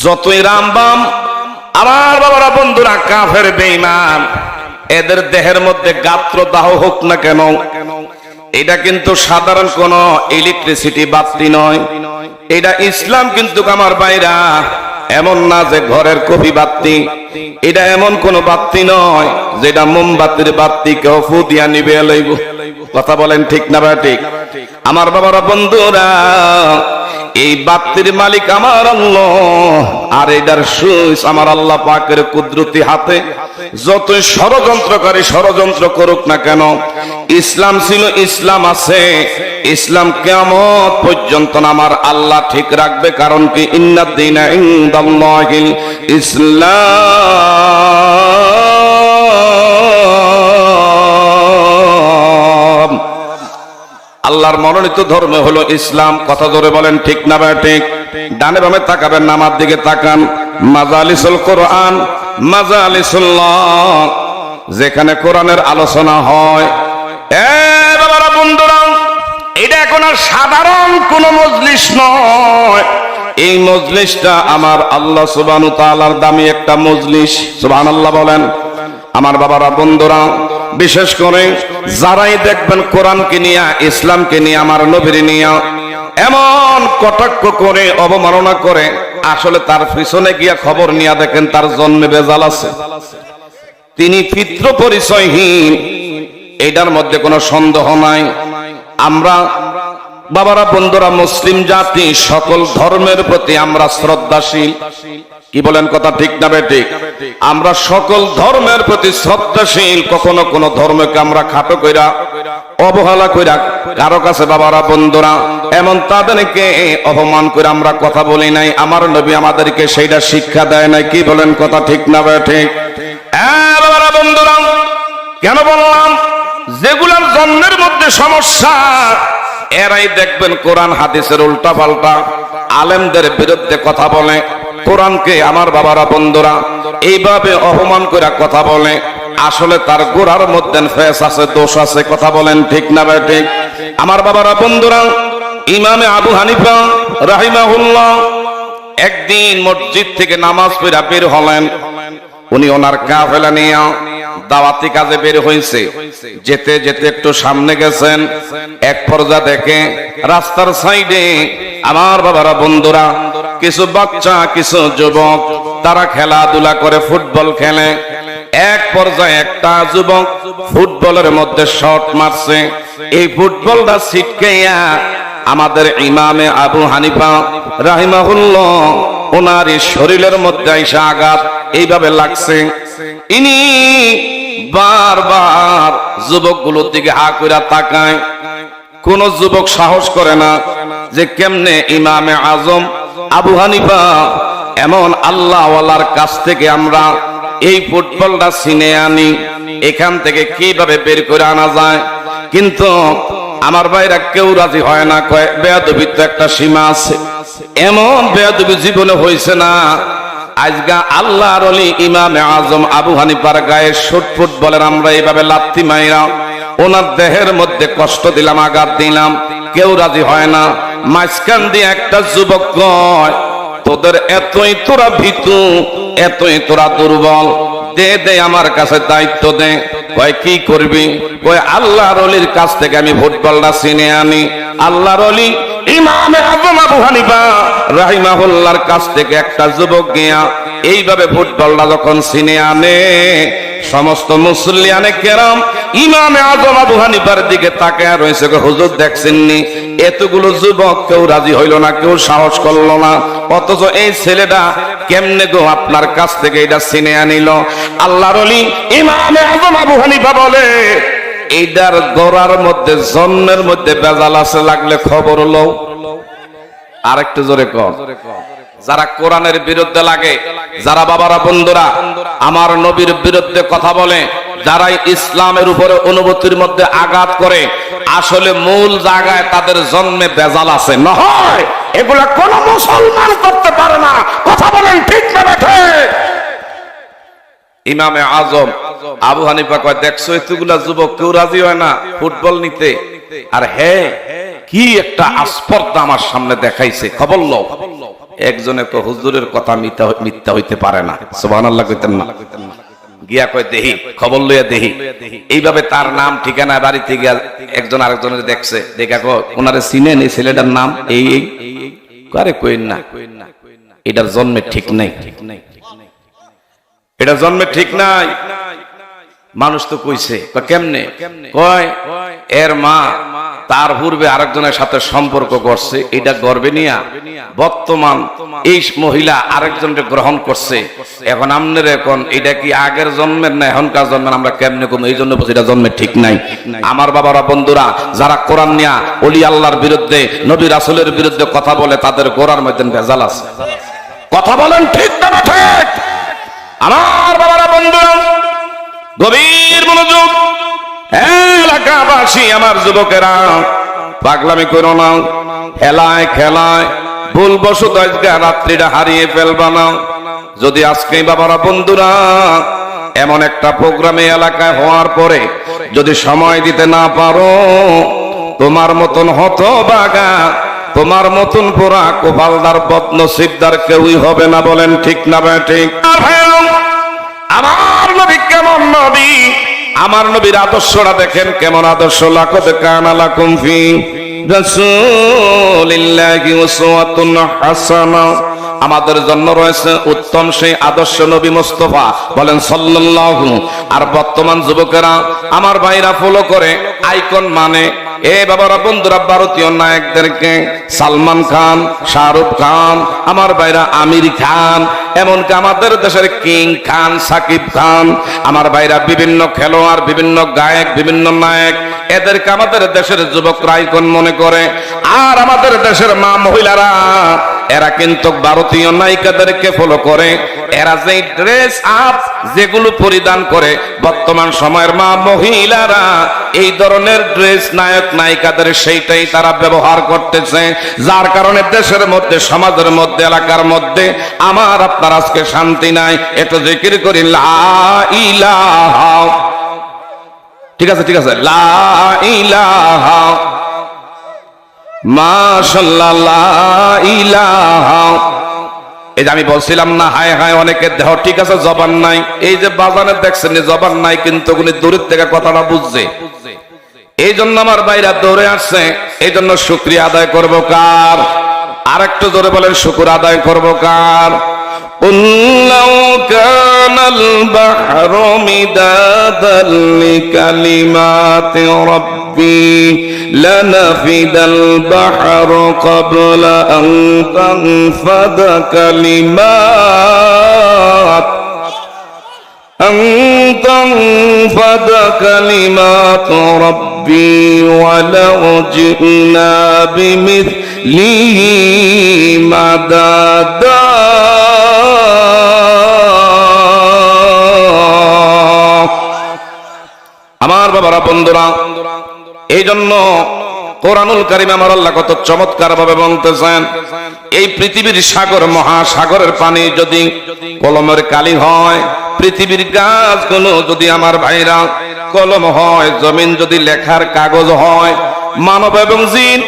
যতই রামবাম আমার বাবারা বন্ধুরা কাফের বেঈমান এদের দেহের মধ্যে গাত্র দাহ হোক না কেন, এটা কিন্তু সাধারণ কোন ইলেকট্রিসিটি বাতি নয়। এটা ইসলাম কিন্তু আমার বাইরা এমন না যে ঘরের কফি বাতি, এটা এমন কোন বাতি নয় যেটা মোমবাতির বাতি কেউ ফু দিয়া নিবে লইব। কথা বলেন ঠিক না বা ঠিক? আমার বাবারা বন্ধুরা, এই বাতির মালিক আমার আল্লাহ, আর এটার সুইচ আমার আল্লাহ পাকের কুদরতি হাতে। যতই ষড়যন্ত্রকারী ষড়যন্ত্র করুক না কেন, ইসলাম ছিল, ইসলাম আছে, ইসলাম কিয়ামত পর্যন্ত আমার আল্লাহ ঠিক রাখবে। কারণ কি, ইন্নাদ দীনা ইনদাল্লাহিল ইসলাম। আল্লাহর মনোনীত ধর্ম হলো ইসলাম। কথা ধরে বলেন ঠিক না বা ঠিক? ডানে বামে তাকাবেন না, আমার দিকে তাকান। মাজালিসুল কোরআন, মাজালিসুল্লাহ, যেখানে কোরআনের আলোচনা হয়। বাবারা বন্ধুরা, এটা এখন আর সাধারণ কোন মজলিস নয়। এই মজলিসটা আমার আল্লাহ সুবহানাহু ওয়া তাআলার দামি একটা মজলিস। সুবহানাল্লাহ বলেন। আমার বাবারা বন্ধুরা, বিশেষ করে যারাই দেখবেন কোরআনকে নিয়ে, ইসলামকে নিয়ে, আমার নবীর নিয়ে এমন কটাক্ষ করে, অবমাননা করে, আসলে তার পিছনে গিয়া খবর নিয়ে দেখেন তার জন্মে বেজাল আছে, তিনি পিতৃ পরিচয়হীন, এটার মধ্যে কোনো সন্দেহ নাই। আমরা বাবারা বন্ধুরা, মুসলিম জাতি সকল ধর্মের প্রতি আমরা শ্রদ্ধাশীল। কি বলেন? কথা ঠিক না বেঠিক? আমরা সকল ধর্মের প্রতি শ্রদ্ধাশীল। কখনো কোন ধর্মকে আমরা খাটো কইরা, অবহেলা কইরা কারো কাছে বাবারা বন্ধুরা এমন তাদেরকে অপমান করে আমরা কথা বলি নাই। আমার নবী আমাদেরকে সেইটা শিক্ষা দেয় নাই। কি বলেন? কথা ঠিক না বেঠিক? বাবারা বন্ধুরা, কেন বললাম? যেগুলার জন্মের মধ্যে সমস্যা, এরাই দেখবেন কোরআন হাদিসের উল্টা পাল্টা আলেমদের বিরুদ্ধে কথা বলে, কোরআনকে আমার বাবারা বন্ধুরা এইভাবে অপমান করে কথা বলে। আসলে তার গোড়ার মধ্যে ফেস আছে, দোষ আছে। কথা বলেন ঠিক না ভাই ঠিক? আমার বাবারা বন্ধুরা, ইমামে আবু হানিফা রাহিমাহুল্লাহ একদিন মসজিদ থেকে নামাজ পড়া বের হলেন। উনি ওনার কাফেলা নিয়ে দাওয়াতি কাজে বের হয়েছে। যেতে যেতে একটু সামনে গেছেন, এক পর্যায়ে দেখে রাস্তার সাইডে আমার বাবারা বন্ধুরা কিছু বাচ্চা, কিছু যুবক তারা খেলাধুলা করে, ফুটবল খেলে। এক পর্যায়ে একটা যুবক ফুটবলের মধ্যে শট মারছে। এই ফুটবলটা ছিটকাইয়া আমাদের ইমামে আবু হানিফা রাহিমাহুল্লাহ ওনার শরীরের মধ্যে আইসা আঘাত এইভাবে লাগছে। ইনি বারবার যুবকগুলোর দিকে হা কইরা তাকায়। কোন যুবক সাহস করে না যে কেমনে ইমামে আজম আবু হানিফা এমন আল্লাহওয়ালার কাছ থেকে আমরা এই ফুটবলটা ছিনে আনি, এখান থেকে কিভাবে বের করে আনা যায়। কিন্তু আমার ভাইরা কেউ রাজি হয় না, কয় বেয়াদবির তো একটা সীমা আছে। এমন বেয়াদবি জীবনে হয়েছে না। আজগা আল্লাহর ওলি ইমামে আজম আবু হানিফার গায়ে শুট ফুটবলের আমরা এইভাবে লাত্তি মাইরা ওনার দেহের মধ্যে কষ্ট দিলাম, আঘাত দিলাম, কেউ রাজি হয় না। মাঝখান দিয়ে একটা যুবক কয়, তোদের এতই তোরা ভীতু, এতই তোরা দুর্বল, দে দে আমার কাছে দায়িত্ব দে। কয় কি করবি? কয় আল্লাহর ওলির কাছ থেকে আমি ফুটবলটা ছিনে আনি। আল্লাহর ওলি ইমামে আজম আবু হানিফা রাহিমাহুল্লাহর কাছ থেকে একটা যুবক গিয়া এইভাবে ফুটবলটা যখন ছিনে আনে, সমস্ত মুসল্লিয়ানে কেরাম ইমামে আজম আবু হানিফার দিকে তাকায় রয়েছে। হুজুর দেখছেননি, এতগুলো যুবক কেউ রাজি হইল না, কেউ সাহস করলো না, অথচ এই ছেলেটা কেমনে গো আপনার কাছ থেকে এটা ছিনে আনিল? আল্লাহর ওলি ইমামে আজম আবু হানিফা বলে, এইটার গোড়ার মধ্যে, জন্মের মধ্যে বেজাল আছে, লাগলে খবর লও। আরেকটু জোরে কর। যারা কোরআনের বিরুদ্ধে লাগে, যারা বাবারা বন্ধুরা আমার নবীর বিরুদ্ধে কথা বলে, যারা ইসলামের উপরে অনুভূতির মধ্যে আঘাত করে, আসলে মূল জায়গায় তাদের জন্মে বেজাল আছে। নহয়, এগুলা কোন মুসলমান করতে পারে না। কথা বলেন ঠিক না? ইমামে আজম আবু হানিফা কয়, দেখছো এতগুলা যুবক কেউ রাজি হয় না ফুটবল নিতে, আর হ্যাঁ কি একটা আস্পর্ধা আমার সামনে দেখাইছে, খবর লও। একজনে কয়, হুজুরের কথা মিথ্যা হইতে পারে না, সুবহানাল্লাহ কইতেন না? গিয়া কয় দেহি, খবর লইয়া দেহি। এইভাবে তার নাম ঠিকানা বাড়িতে গিয়া একজন আরেকজনের দেখছে, দেখা কয় ওনারে চিনেন, এই ছেলেটার নাম এই এই, আরে কইন না, এটার জন্মে ঠিক নাই, এটা জন্মে ঠিক নাই। মানুষ তো কইছে, কেমনে কয়, এর মা তার পূর্বে আরেকজনের সাথে সম্পর্ক করছে, এটা গর্বে নিয়া বর্তমান এই মহিলা আরেকজনকে গ্রহণ করছে। এখন আমনের এখন এটা কি আগের জন্মের না এখনকার জন্মের, আমরা কেমনে কোন, এই জন্য বলছি এটা জন্মে ঠিক নাই। আমার বাবারা, বন্ধুরা, যারা কোরআন নিয়া ওলি আল্লাহর বিরুদ্ধে, নবী রাসূলের বিরুদ্ধে কথা বলে, তাদের গোড়ার মধ্যে ভেজাল আছে। কথা বলেন ঠিক না ঠিক? আমার বাবারা, বন্ধুরা, গভীর মনোযোগ। এলাকাবাসী, আমার যুবকেরা, পাগলামি করো না, খেলায় খেলায় ভুলবশত আজকে রাত্রিটা হারিয়ে ফেলবা না। যদি আজকে বাবারা, বন্ধুরা, এমন একটা প্রোগ্রামে এলাকায় হওয়ার পরে যদি সময় দিতে না পারো, তোমার মতন হতভাগা, তোমার মতন পোড়া কপালদার বদনসিবদার কেউই হবে না। বলেন ঠিক না ঠিক? আমার নবী কেমন নবী, আমার নবীর আদর্শটা দেখেন কেমন আদর্শ। লাকাদ কানা লাকুম ফি রাসূলিল্লাহি উসওয়াতুন হাসানা, আমাদের জন্য রয়েছে উত্তম সেই আদর্শ নবী মুস্তাফা, বলেন সাল্লাল্লাহু। আর বর্তমান যুবকেরা, আমার ভাইরা ফলো করে আইকন মানে, এ বাবারা, বন্ধুরা, ভারতীয় নায়কদেরকে, সালমান খান, শাহরুখ খান, আমার ভাইরা আমির খান, এমনকি আমাদের দেশের কিং খান, সাকিব খান, আমার ভাইরা বিভিন্ন খেলোয়াড়, বিভিন্ন গায়ক, বিভিন্ন নায়ক, এদেরকে আমাদের দেশের যুবকরা আইকন মনে করে। আর আমাদের দেশের মা মহিলারা, এরা কিন্তু ভারতীয় নায়িকাদেরকে ফলো করে। এরা যে ড্রেস আপ যেগুলো পরিধান করে, বর্তমান সময়ের মা মহিলারা এই ধরনের ড্রেস নায়ক নায়িকাদের সেইটাই তারা ব্যবহার করতেছে, যার কারণে দেশের মধ্যে, সমাজের মধ্যে, এলাকার মধ্যে আমার আপনার আজকে শান্তি নাই। একটু জিকির করি, লা ইলাহা, ঠিক আছে ঠিক আছে, লা ইলাহা মাশাআল্লাহ, লা ইলাহা। এই যে আমি বলছিলাম না, হায় হায় অনেকের দেহ ঠিক আছে, জবান নাই। এই যে বাজানে দেখছেন, জবান নাই, কিন্তু উনি দূরের থেকে কথাটা বুঝছে। এই জন্য আমার ভাইরা দৌড়ে আসছে। এই জন্য শুকরিয়া আদায় করবো কার? আর একটু জোরে বলেন, শুকর আদায় করবো কার? লাউ কানাল বাহরু মিদাদাল লিকালিমাতি রাব্বি লানাফিদাল বাহরু ক্বাবলা আন তানফাদা কালিমাত أن تنفد كلمات ربي ولو جئنا بمثله مددا আমার বাবারা, বন্ধুরা, এই জন্য কোরআনুল কারীম আমার আল্লাহ কত চমৎকার ভাবে বলতেছেন, এই পৃথিবীর সাগর, মহাসাগরের পানি যদি কলমের কালি হয়, পৃথিবীর গাছগুলো যদি আমার ভাইরা কলম হয়, জমিন যদি লেখার কাগজ হয়, মানব এবং জিন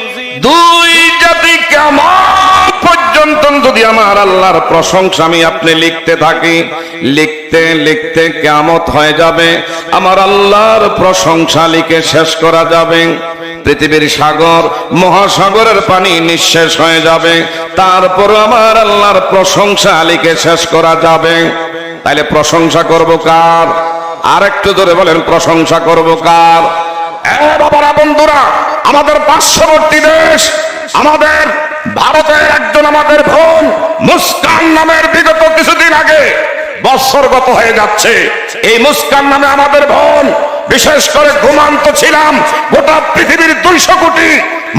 দুই জাতি কিয়ামত পর্যন্ত যদি আমার আল্লাহর প্রশংসা আমি আপনি লিখতে থাকি, লিখতে লিখতে কিয়ামত হয়ে যাবে, আমার আল্লাহর প্রশংসা লিখে শেষ করা যাবে। পৃথিবীর সাগর, মহাসাগরের পানি নিঃশেষ হয়ে যাবে, তারপর আমার আল্লাহর প্রশংসা লিখে শেষ করা যাবে। তাইলে প্রশংসা করব কার? আর একটু ধরে বলেন, প্রশংসা করব কার? বাবারা, বন্ধুরা, আমাদের পার্শ্ববর্তী দেশ, আমাদের ভারতের একজন আমাদের বোন মুস্কান নামের, বিগত কিছুদিন আগে বৎসরগত হয়ে যাচ্ছে। এই মুস্কান নামে আমাদের বোন, বিশেষ করে ঘুমান্ত ছিলাম গোটা পৃথিবীর 200 কোটি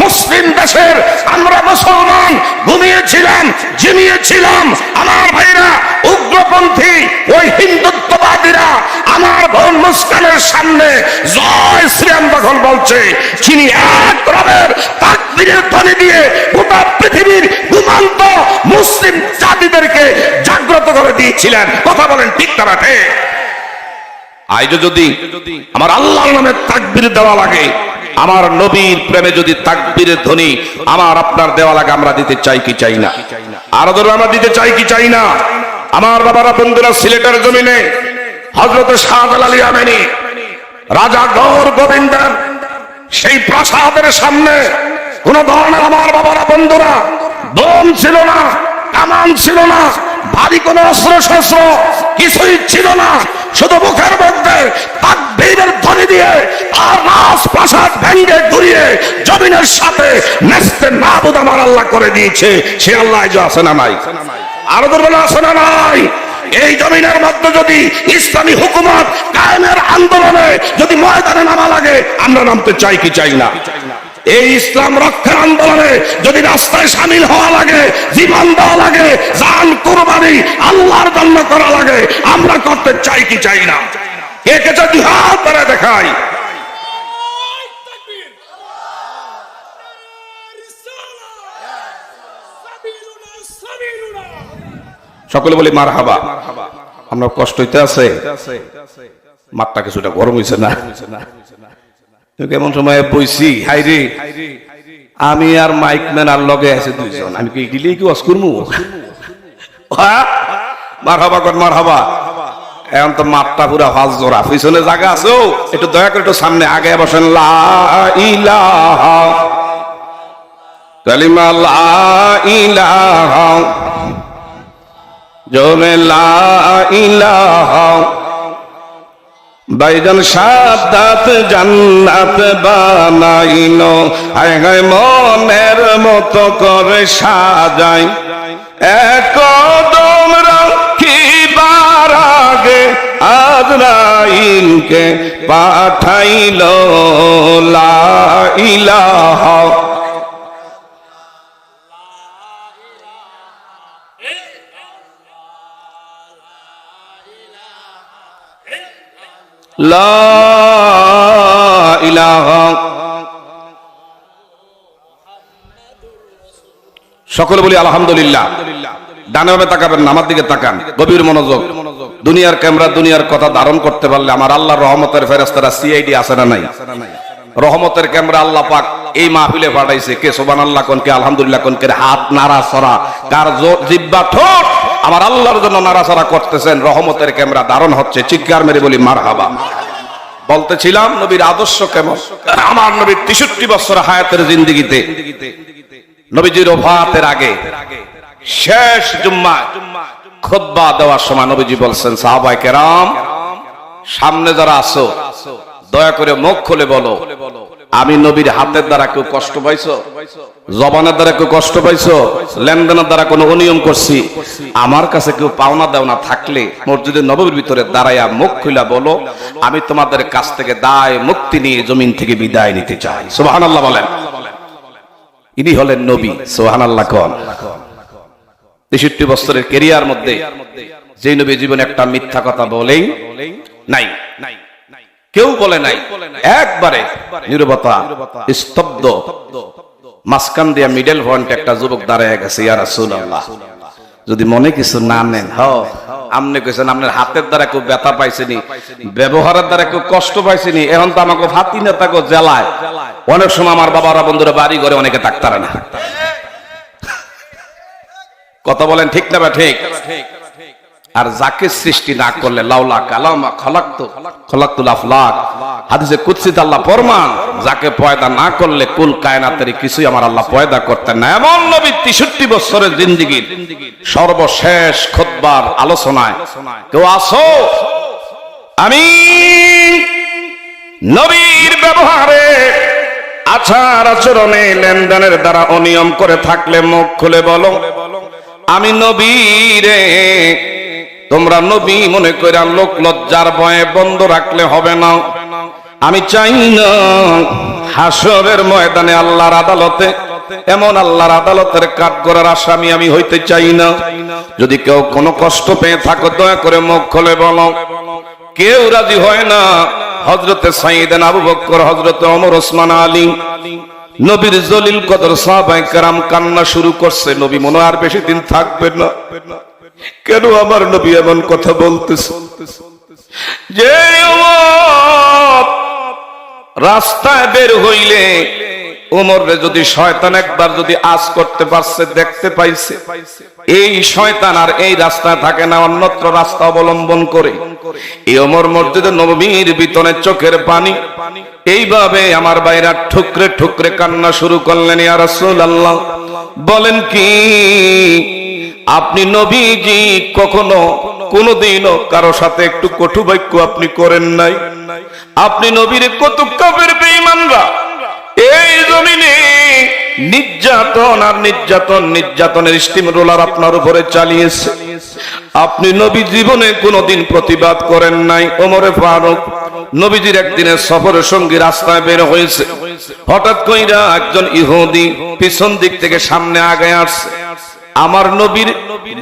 মুসলিম দেশের আমরা মুসলমান ঘুমিয়েছিলাম, ঝিমিয়েছিলাম। আমার ভাইরা উগ্রপন্থী ওই হিন্দুত্ববাদীরা আমার বোন মুস্কানের সামনে জয় শ্রীরাম যখন বলছে, যিনি এক রবের তাকবীরের ধ্বনি দিয়ে গোটা পৃথিবীর ঘুমান্ত মুসলিম জাতিদেরকে জাগ্রত করে দিয়েছিলেন। কথা বলেন ঠিক না ঠিক? আজও যদি আমার আল্লাহর নামে তাকবীর দেওয়া লাগে, আমার নবীর প্রেমে যদি তাকবীরের ধ্বনি আমার আপনার দেওয়া লাগে, আমরা দিতে চাই কি চাই না? আরো ধরো আমরা দিতে চাই কি চাই না? আমার বাবারা বন্ধুরা, সিলেটের জমিনে হযরত শাহজালাল ইয়ামানী রাজা গৌর গোবিন্দের সেই প্রাসাদের সামনে কোন ধরনের আমার বাবারা বন্ধুরা বোম ছিল না, কামান ছিল না, ভারী কোন অস্ত্র শস্ত্র কিছুই ছিল না। শুধু মুখের মধ্যে তাকবীরের ধ্বনি দিয়ে আর রাজপ্রাসাদ ভেঙে ঘুরিয়ে জমিনের সাথে নেস্তে নাবুদ আমার আল্লাহ করে দিয়েছে। সে আল্লাহ যে আছে না নাই? আরো দুর্বল আছে না নাই? এই জমিনের মধ্যে যদি ইসলামী হুকুমত কায়েমের আন্দোলনে যদি ময়দানে নামা লাগে, আমরা নামতে চাই কি চাই না? এই ইসলাম রক্ষার আন্দোলনে যদি রাস্তায় শামিল হওয়া লাগে, জীবন দেওয়া লাগে, জান কুরবানি আল্লাহর জন্য করা লাগে, আমরা করতে চাই কি চাই না? কে কে যদি হাত ধরে দেখাই। সকলে বলি মারহাবা। আমরা কষ্ট হইতে আছে, মাঠটা কিছুটা গরম হইছে না? কেমন সময় বইছি, হাই রে আমি আর মাইক ম্যান আর লগে আছে দুইজন, আমি কি দিলেই কি ওয়াজ করবো? মারহাবা কর মারহাবা। এখন তো মাঠটা পুরা ফাঁস জোড়া, পিছনে জায়গা আছে, একটু দয়া করে একটু সামনে আগে বসেন। লা ইলাহা কালিমা লা ইলাহা জোরে লা ইলাহা বাইজান সাদাত জান্নাত বানাইলো, হায় হায় মনের মতো করে সাজাই, এক কদম রাখিবার আগে আজরাইলকে পাঠাইলো। লা ইলাহা লা ইলাহা। সকলে বলি আলহামদুলিল্লাহ। ডানে বামে তাকাবেন না, আমার দিকে তাকান, গভীর মনোযোগ। দুনিয়ার ক্যামেরা, দুনিয়ার কথা ধারণ করতে পারলে আমার আল্লাহর রহমতের ফেরেশতারা সিআইডি আছে না নাই? রহমতের ক্যামেরা আল্লাহ পাক এই মাহফিলে পাঠাইছে। কে সুবহানাল্লাহ কোন, কে আলহামদুলিল্লাহ কোন, কে হাত নাড়াছড়া, কার জিহ্বা ঠোঁট আমার আল্লাহর জন্য নাড়াছড়া করতেছেন, রহমতের ক্যামেরা ধারণ হচ্ছে। চিৎকার মেরে বলি মারহাবা। বলতেছিলাম নবীর আদর্শ কেমন। আমার নবীর 63 বছর হায়াতের জিন্দেগিতে নবীজির ওফাতের আগে শেষ জুম্মায় খুতবা দেওয়ার সময় নবীজি বলছেন, সাহাবায়ে কেরাম সামনে যারা আছো দয়া করে মুখ খুলে বলো, আমি নবীর হাতের দ্বারা কেউ কষ্ট পাইছো, জবানের দ্বারা কেউ কষ্ট পাইছো, লেনদেনের দ্বারা কোনো অনিয়ম করছি, আমার কাছে কেউ পাওনা দেওনা থাকলে মসজিদে নববীর ভিতরে দাঁড়াইয়া মুখ খুলে বলো, আমি তোমাদের কাছ থেকে দায় মুক্তি নিয়ে জমিন থেকে বিদায় নিতে চাই। সুবহানাল্লাহ বলেন। ইনি হলেন নবী। সুবহানাল্লাহ কোন। 63 বছরের ক্যারিয়ার মধ্যে যে নবী জীবনে একটা মিথ্যা কথা বলেই নাই, কেউ বলে নাই। একবারে নীরবতা, স্তব্ধ। মাঝখান দিয়ে মিডল পয়েন্টে একটা যুবক দাঁড়ায় গেছে, ইয়া রাসূলুল্লাহ যদি মনে কিছু না নেন, আপনি কইছেন আপনার হাতের দ্বারা কেউ ব্যথা পাইছেনি, ব্যবহারের দ্বারা কেউ কষ্ট পাইছেনি, এখন তো আমাকে ফাতি না তাকে জেলায়। অনেক সময় আমার বাবারা বন্ধুরা বাড়ি ঘরে অনেকে থাকতারে না। কথা বলেন ঠিক না বা ঠিক? আর যাকে সৃষ্টি না করলে লাউলা কালামা খলাকতুল আফলাক, হাদিসে কুদসিতে আল্লাহ ফরমান, যাকে পয়দা না করলে কুল কায়নাতের কিছুই আমার আল্লাহ পয়দা করতেন না। এমন নবী 63 বছরের জিন্দেগির সর্বশেষ খুতবার আলোচনায় কেউ আসো, আমি নবীর ব্যবহারে, আচার আচরণে, লেনদেনের দ্বারা অনিয়ম করে থাকলে মুখ খুলে বলো, আমি নবীরে তোমরা নবী মনে করে লোক লজ্জার ভয়ে বন্ধ রাখলে হবে না। আমি চাই না হাসরের ময়দানে আল্লাহর আদালতে এমন আল্লাহর আদালতের কাঠগড়ার আসামি আমি হইতে চাই না। যদি কেউ কোনো কষ্ট পেয়ে থাকো দয়া করে মুখ খুলে বলো। কেউ রাজি হয় না। হযরতে সাইয়েদনা আবু বকর, হযরতে ওমর, ওসমান, আলী, নবীর জলিল কদর সাহাবায়ে কেরাম কান্না শুরু করছে। নবী মনে আর বেশি দিন থাকবেন না। কেন আমার নবী এমন কথা বলতেছে? যে ওমর রাস্তায় বের হইলে ওমরে যদি শয়তান একবার যদি আজ করতে পারছে, দেখতে পাইছে, এই শয়তান আর এই রাস্তায় থাকে না, অন্যত্র রাস্তা অবলম্বন করে। এই ওমর মসজিদে নববীর ভিতরে চোখের পানি এইভাবে আমার ভাইরা ঠুকরে ঠুকরে কান্না শুরু করলেন। ইয়া রাসূলুল্লাহ, বলেন কি আপনি নবীজি কখনো কোনদিনও কারো সাথে একটু কটু বাক্য আপনি করেন নাই? আপনি নবীর কত কাফের বেঈমানরা এই জমিনে নির্যাতন আর নির্যাতনের স্টিম রোলার আপনার উপরে চালিয়েছে, আপনি নবী জীবনে কোনোদিন প্রতিবাদ করেন নাই। ওমরে ফারুক নবীজির একদিনের সফরের সঙ্গী রাস্তায় বের হয়েছে, হঠাৎ কইরা একজন ইহুদি পিছন দিক থেকে সামনে আগে আসছে। আমার নবীর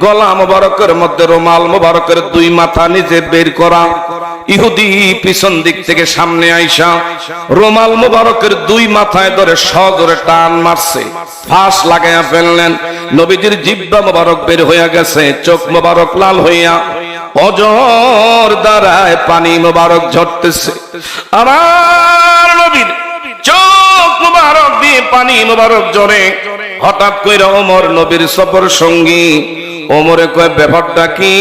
গলা মোবারকের মধ্যে রুমাল মোবারকের দুই মাথা নিজে বের করা। ইহুদি পিছন দিক থেকে সামনে আইসা রুমাল মোবারকের দুই মাথায় ধরে সজোরে টান মারছে, ফাঁস লাগাইয়া ফেললেন। নবীজির জিহ্বা মোবারক বের হইয়া গেছে, চোখ মোবারক লাল হইয়া অজর দ্বারায় পানি মোবারক ঝরতেছে। আমার নবীর চোখ মোবারক দিয়ে পানি মোবারক ঝরে। হঠাৎ কইরা ওমর নবীর সফর সঙ্গী ওমরে কয়, ব্যাপারটা কি?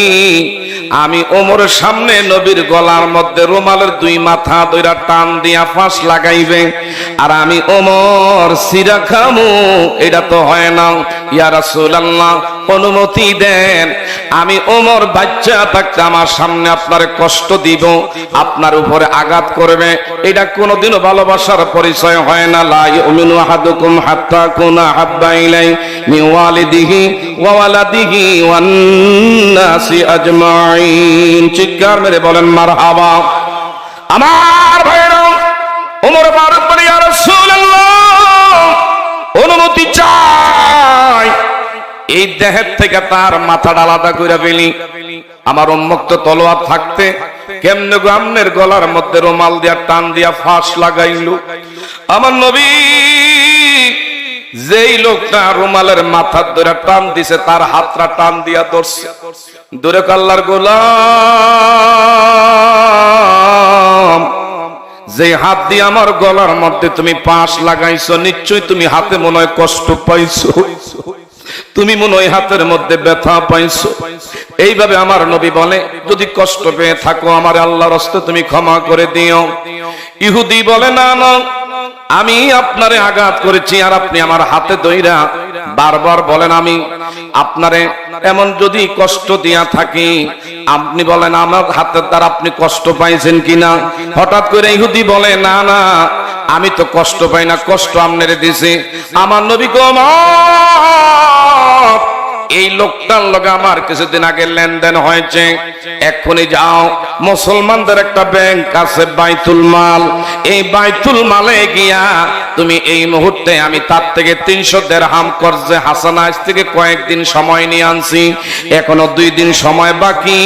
আমি ওমরের সামনে নবীর গলার মধ্যে রুমালের দুই মাথা দুইটা টান দিয়া ফাঁস লাগাইবে, আর আমি ওমর সিরা খামু, এটা তো হয় না। ইয়া রাসূলুল্লাহ, অনুমতি দেন, আমি ওমর বাচ্চা থাকতে আমার সামনে আপনার কষ্ট দিব, আপনার উপরে আঘাত করবে, এটা কোনোদিনও ভালোবাসার পরিচয় হয় না। লা ইউমিনু আহাদুকুম হাত্তা কুনা হাব্বা ইলাই মিন ওয়ালিদিহি ওয়া ওয়ালাদিহি ওয়ান নাসি আজমাইন। চিৎকার মেরে বলেন মারহাবা। আমার ভাইরা ওমর ফারুক বলে, ইয়া রাসূলুল্লাহ, অনুমতি চাই, এই দেহের থেকে তার মাথাটা আলাদা করে ফেলি। আমার উন্মুক্ত তলোয়ার থাকতে কেমনে গো আমনের গলার মধ্যে রুমাল দিয়া টান দিয়া ফাঁস লাগাইল? আমার নবী যেই লোকটা রুমালের মাথা ধরে টান দিছে তার হাতটা টান দিয়া ধরছে। দূরে আল্লাহর গোলাম, যে হাত দিয়ে আমার গলার মধ্যে তুমি ফাঁস লাগাইছো, নিশ্চয়ই তুমি হাতে মনে হয় কষ্ট পাইছো, তুমি মনে হয় হাতের মধ্যে ব্যথা পাইছো। এইভাবে আমার নবী বলে, যদি কষ্ট পেয়ে থাকো আমার আল্লাহর রাস্তায় তুমি ক্ষমা করে দিও। ইহুদি বলে, না না, আমি আপনারে আঘাত করেছি আর আপনি আমার হাতে ধইরা বারবার বলেন আমি আপনারে এমন যদি কষ্ট দিয়া থাকি, আপনি বলেন আমার হাতের দ্বারা আপনি কষ্ট পাইছেন কিনা? হঠাৎ করে ইহুদি বলে, না না, আমি তো কষ্ট পাই না, কষ্ট আপনারে দিছি। আমার নবী গো, এই লোকটার লগে আমার কিছুদিন আগে লেনদেন হয়েছে, এক্ষুনি যাও, মুসলমানদের একটা ব্যাংক আছে বাইতুল মাল, এই বাইতুল মালে গিয়া তুমি এই মুহূর্তে, আমি তার থেকে 300 দিরহাম কর্জে হাসানা আজ থেকে কয়েকদিন সময় নিয়ে আনছি, এখনো 2 দিন সময় বাকি,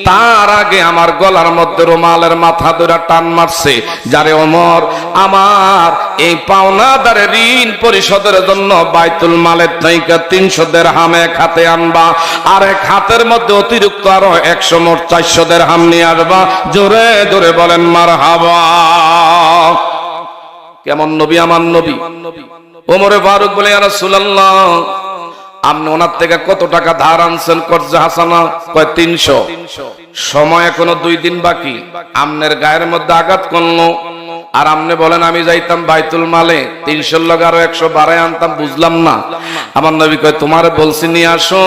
তার আগে আমার গলার মধ্যে রুমালের মাথা ধরে টান মারছে। যারে ওমর, আমার এই পাওনাদারের ঋণ পরিশোধের জন্য বাইতুল মালের থেকে 300 দিরহাম এক হাতে আনবা, আর এক হাতের মধ্যে অতিরিক্ত আরো 100 মোট 400 দিরহাম নিয়ে আসবা। জোরে জোরে বলেন মারহাবা। কেমন নবী আমার নবী? ওমরে ফারুক বলে, ইয়া রাসূলুল্লাহ, আপনি ওনার থেকে কত টাকা ধার আনছেন কর্জে হাসানা? কয় 300। সময় এখনো 2 দিন বাকি। আমনের গায়ের মধ্যে আঘাত করলো, আর আপনি বলেন আমি যাইতাম বাইতুল মালে 300 লগে আরো 100 বাড়ায় আনতাম, বুঝলাম না। আমার নবী কয়, তোমারে বলছি নিয়ে আসো।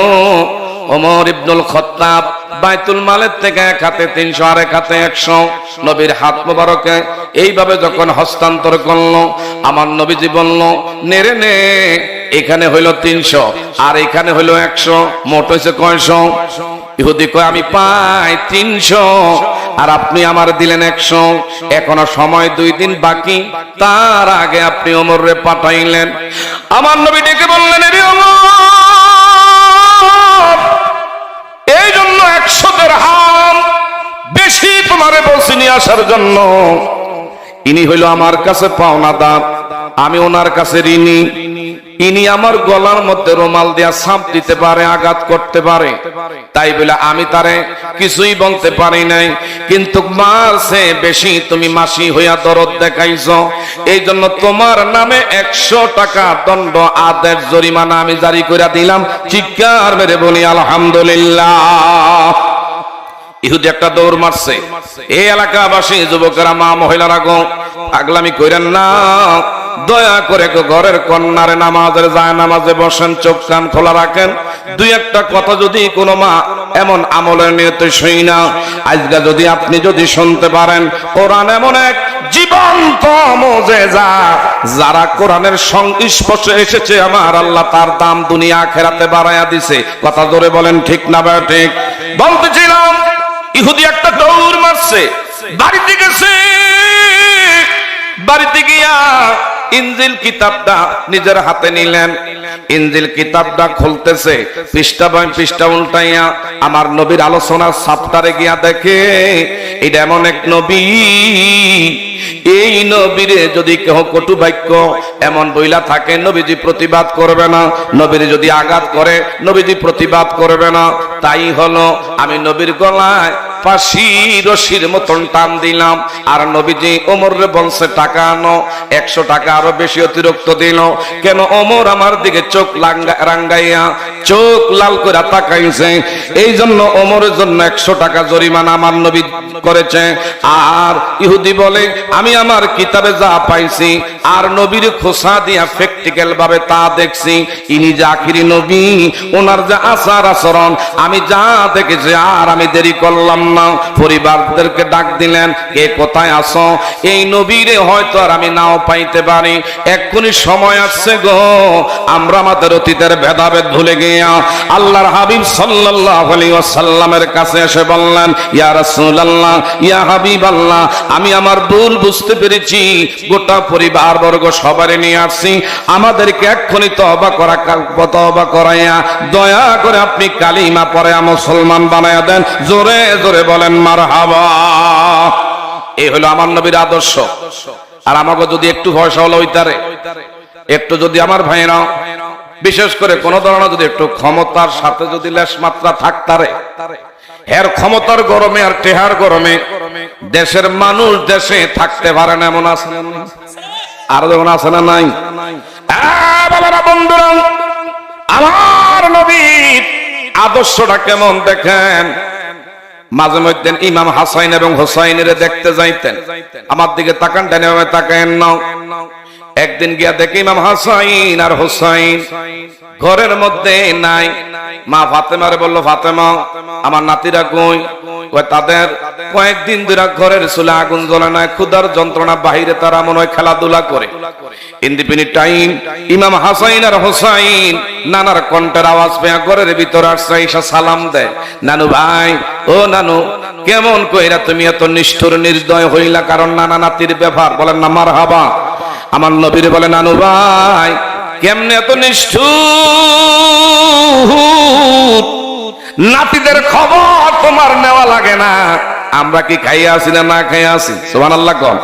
ওমর ইবনুল খাত্তাব বাইতুল মালের থেকে এক হাতে 300 আর এক হাতে 100 নবীর হাত মোবারকে এইভাবে যখন হস্তান্তর করলো, আমার নবীজি বলল, নেরে নে, এখানে হইল 300 আর এখানে হইল 100, মোট হয়েছে কয়শো? ইহুদি কয়, আমি পাই 300 আর আপনি আমার দিলেন 100, এখনো সময় 2 দিন বাকি, তার আগে আপনি ওমরে পাঠাইলেন। আমার নবী ডেকে বললেন, এই জন্য 100 দিরহাম বেশি তোমারে বলছি নিয়ে আসার জন্য। ইনি হইল আমার কাছে পাওনাদার, আমি ওনার কাছে ঋণী। ইনি আমার গলার মধ্যে রুমাল দিয়া ছাপ দিতে পারে, আঘাত করতে পারে, তাই বলে আমি তারে কিছুই বলতে পারি নাই। কিন্তু মারছে বেশি, তুমি মাসি হইয়া দরদ দেখাইছো, এই জন্য তোমার নামে 100 টাকা দণ্ড আদেশ জরিমানা আমি জারি করে দিলাম। চিৎকার মেরে বলি আলহামদুলিল্লাহ। ইহুদি একটা দৌড় মারছে। এই এলাকাবাসী যুবকেরা, মা মহিলারা গো, পাগলামি কইরেন না, দয়া করে ঘরের কন্যারে নামাজের যায় নামাজে বসেন, চোখ কান খোলা রাখেন। দুই একটা কথা যদি কোনো মা এমন আমলের নিয়তে শুই না, আজকে যদি আপনি যদি শুনতে পারেন, কোরআন এমন এক জীবন্ত মুজিজা, যারা কোরআনের সংস্পর্শে এসেছে আমার আল্লাহ তার দাম দুনিয়া আখিরাতে বাড়ায়া দিছে। কথা জোরে বলেন ঠিক না ভাই? ঠিক বলতেছিলাম। ইহুদি একটা দৌড় মারছে, বাড়িতে গেছে, বাড়িতে গিয়া ইনজিল কিতাবটা নিজের হাতে নিলেন। ইনজিল কিতাবটা খুলতেছে, পৃষ্ঠা বাই পৃষ্ঠা উল্টাইয়া আমার নবীর আলোচনার সাপটারে গিয়া দেখে এটা এমন এক নবী, এই নবীরে যদি কেহ কটু বাক্য এমন বইলা থাকে, নবীজি প্রতিবাদ করবে না। নবীরে যদি আঘাত করে, নবীজি প্রতিবাদ করবে না। তাই হলো আমি নবীর গলায় ফাঁসি রশির মতন টান দিলাম। আর নবীজি ওমরে বলছে টাকা আনো, 100 টাকা আরো বেশি অতিরিক্ত দিল। কেন? ওমর আমার দিকে চোখ রাঙ্গাইয়া চোখ লাল করে তাকাইছে, এই জন্য ওমরের জন্য 100 টাকা জরিমানা আমার নবী করেছে। আর ইহুদি বলে আমি আমার কিতাবে যা পাইছি আর নবীর খোসা দিয়া প্র্যাকটিক্যাল ভাবে তা দেখছি, ইনি যে আখিরি নবী, ওনার যে আচার আচরণ আমি যা দেখেছি, আর আমি দেরি করলাম না। পরিবারদেরকে ডাক দিলেন, কে কোথায় আছো? এই নবীরে হয়তো আর আমি নাও পাইতে পারি, এক্ষুনি সময় আসছে গো, আমরা আমাদের অতীতের ভেদাভেদ ভুলে গিয়া আল্লাহর হাবিব সাল্লাল্লাহু আলাইহি ওয়াসাল্লামের কাছে এসে বললেন, ইয়া রাসূলুল্লাহ, ইয়া হাবিবাল্লাহ, আমি আমার ভুল বুঝতে পেরেছি, গোটা পরিবার বর্গ সবারে নিয়ে আসছি, আমাদেরকে এক্ষুনি তওবা করাইয়া দয়া করে আপনি কালিমা পড়ে মুসলমান বানায়া দেন। জোরে জোরে বলেন মারহাবা। এই হলো আমার নবীর আদর্শ। আর আমাকে যদি একটু ভরসা হলো হইতারে, একটু যদি আমার ভাইরা বিশেষ করে কোন ধরনের যদি একটু ক্ষমতার সাথে যদি লেশ মাত্রা থাকতারে, এর ক্ষমতার গরমে আর টেহার গরমে দেশের মানুষ দেশে থাকতে পারে না, এমন আছে না? আর যখন আছে না নাই? বাবারা, বন্ধুরা, আমার নবীর আদর্শটা কেমন দেখেন। মাঝে মধ্যে ইমাম হাসাইন এবং হুসাইনের দেখতে যাইতেন, আমার দিকে তাকান, ডানে বামে তাকান না। একদিন গিয়া দেখে ইমাম হাসাইন আর হুসাইন ঘরের মধ্যে নাই। মা ফাতেমারে বলল, ফাতেমা, আমার নাতিরা কই? তাদের কয়েকদিন ধরে ঘরের চুলে আগুন জ্বলে নাই, ক্ষুধার যন্ত্রণা, বাহিরে তারা মনে হয় খেলাধুলা করে। ইন্দিপিনি টাইম ইমাম হাসাইন আর হুসাইন নানার কণ্ঠের আওয়াজ পেয়ে ঘরের ভিতর আসছে, ঈশা সালাম দেয়, নানু ভাই, ও নানু, কেমন কইরা তুমি এত নিষ্ঠুর নির্দয় হইলা? কারণ নানা নাতির ব্যাপার। বলেন না মারহাবা। আমার নবীর বলে, নানু ভাই, কেমনে এত নিষ্ঠুর? নাতিদের খবর তোমার নেওয়া লাগে না? আমরা কি খাইয়া আছি না না খাইয়া আছি? সুবহানাল্লাহ। কম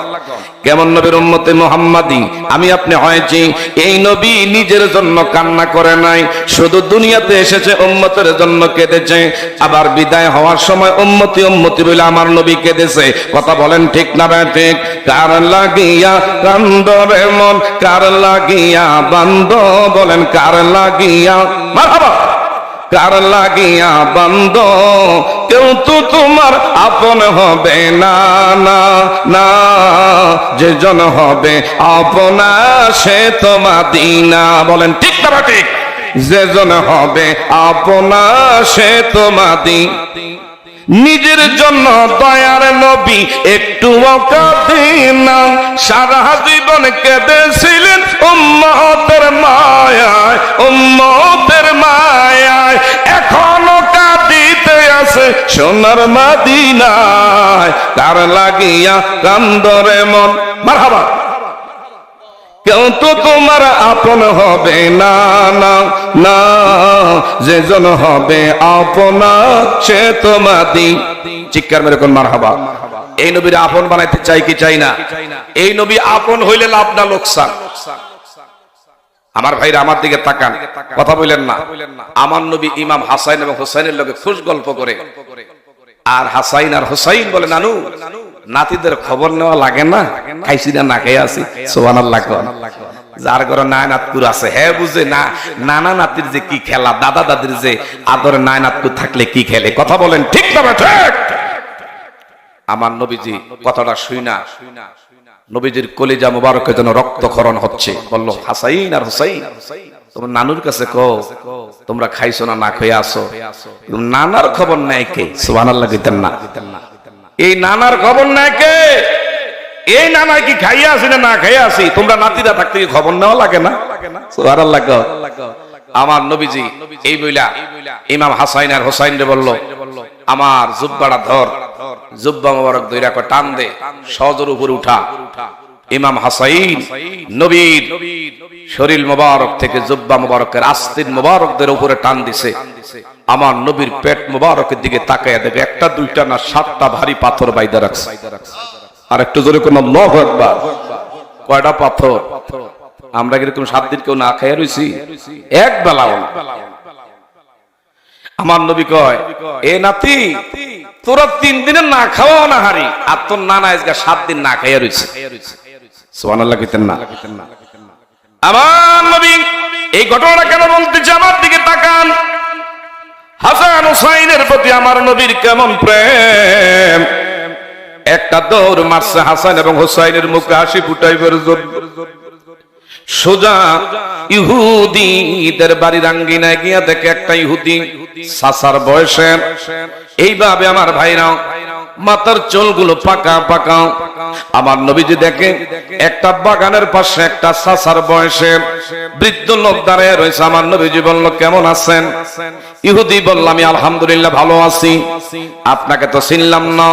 কেমন নবীর উম্মতে মুহাম্মাদি আমি আপনি হয়েছি। এই নবী নিজের জন্য কান্না করে নাই, শুধু দুনিয়াতে এসেছে উম্মতের জন্য কেঁদেছে। আবার বিদায় হওয়ার সময় উম্মতি উম্মতি বলে আমার নবী কেঁদেছে। কথা বলেন ঠিক না ঠিক? কার লাগিয়া কান্দরে মন, কার লাগিয়া বান্দ, বলেন কার লাগিয়া? মারহাবা। কার লাগিয়া বান্দ, কেউ তো তোমার আপন হবে না, না না, যে জন হবে আপনা সে তো মদিনা। বলেন ঠিক না ঠিক? যে জন হবে আপনা সে তো মদিনা। নিজের জন্য দয়ার নবী একটু কাঁদেনা, সারা জীবন কেঁদেছিলেন উম্মতের মায়ায়, উম্মতের মায়ায়। এখনো কাঁদিতে আছে সোনার মদিনায়। কার লাগিয়া কান্দরে মন, মারহাবা। কেউ তো তোমার আপন হবে না, না না, যে জন হবে আপনা সে তো মদিনা। চিৎকার মেরে কোন মারহাবা। এই নবীর আপন বানাইতে চাই কি চাই না? এই নবী আপন হইলে লাভ না লোকসান? আমার ভাইরা আমার দিকে তাকান, কথা বলেন না। আমার নবী ইমাম হাসান এবং হুসাইনের লগে খুশ গল্প করে, আর হাসাইন আর হুসাইন বলে নানু নাতিদের খবর নেওয়া লাগে না, খাইছি না, না খেয়ে আছি। সুবহানাল্লাহ। যার ঘরে নায়নাতকুর আছে হ্যাঁ বুঝে না, নানা নাতির যে কি খেলা, দাদা দাদির যে আদরে নায়নাতকুর থাকলে কি খেলে, কথা বলেন ঠিক না ঠিক? আমার নবীজি কথাটা শুই না, নবীজির কলিজা মুবারকে যেন রক্তক্ষরণ হচ্ছে। বলল হাসাইন আর হুসাইন তোমার নানুর কাছে কও তোমরা খাইছো না, না খেয়ে আসো। নানার খবর নাই কে? সুবহানাল্লাহ দিতেন না? এই নানার খবর নাই কে? এই নানা কি খাইয়া আসি না, না খাইয়া আসি? তোমরা নাতিরা থাকতে কি খবর নেওয়া লাগে না? সুবহানাল্লাহ। আমার নবীজি এই বইলা ইমাম হাসাইন আর হুসাইন রে বলল আমার জুব্বাটা ধর, জুব্বা মুবারক ধইরা কো টান দে, সজর উপরে উঠা। ইমাম হাসাইন নবীর শরীর মুবারক থেকে জুব্বা মুবারকের আস্তিন মুবারকদের উপরে টান দিছে। আমার নবীর পেট মুবারকের দিকে তাকায়া দেখে একটা দুইটা না 7টা ভারী পাথর বাইদা রাখছে। আর একটু জোরে কোন আল্লাহু আকবার। কয়টা পাথর? আমরা কিরকম 7 দিন কেউ না খাইয়া রইছি? এক বেলাও না। আমার নবী কয় এ নাতি তোরা 3 দিনে না খাওয়া না হারি, আর তোর নানা আজকে 7 দিন না খাইয়া রইছে। সুবহানাল্লাহ কইতেন না? আমার নবী এই ঘটনাটা কেন বলতেছে? আমার দিকে তাকান। হাসান হুসাইনের প্রতি আমার নবীর কেমন প্রেম। একটা দৌড় মারছে হাসান এবং হুসাইনের মুখে হাসি ফুটাইবার জন্য। সোজা ইহুদিদের বাড়ির আঙ্গিনায় গিয়া দেখে একটা ইহুদি সাসার বয়সের, এইভাবে আমার ভাইরা মাথার চুলগুলো পাকা পাকা। আমার নবীজি দেখে একটা বাগানের পাশে একটা সাসার বয়সের বৃদ্ধ লোক দাঁড়িয়ে রয়েছে। আমার নবীজি বলল কেমন আছেন? ইহুদি বলল আমি আলহামদুলিল্লাহ ভালো আছি। আপনাকে তো চিনলাম না,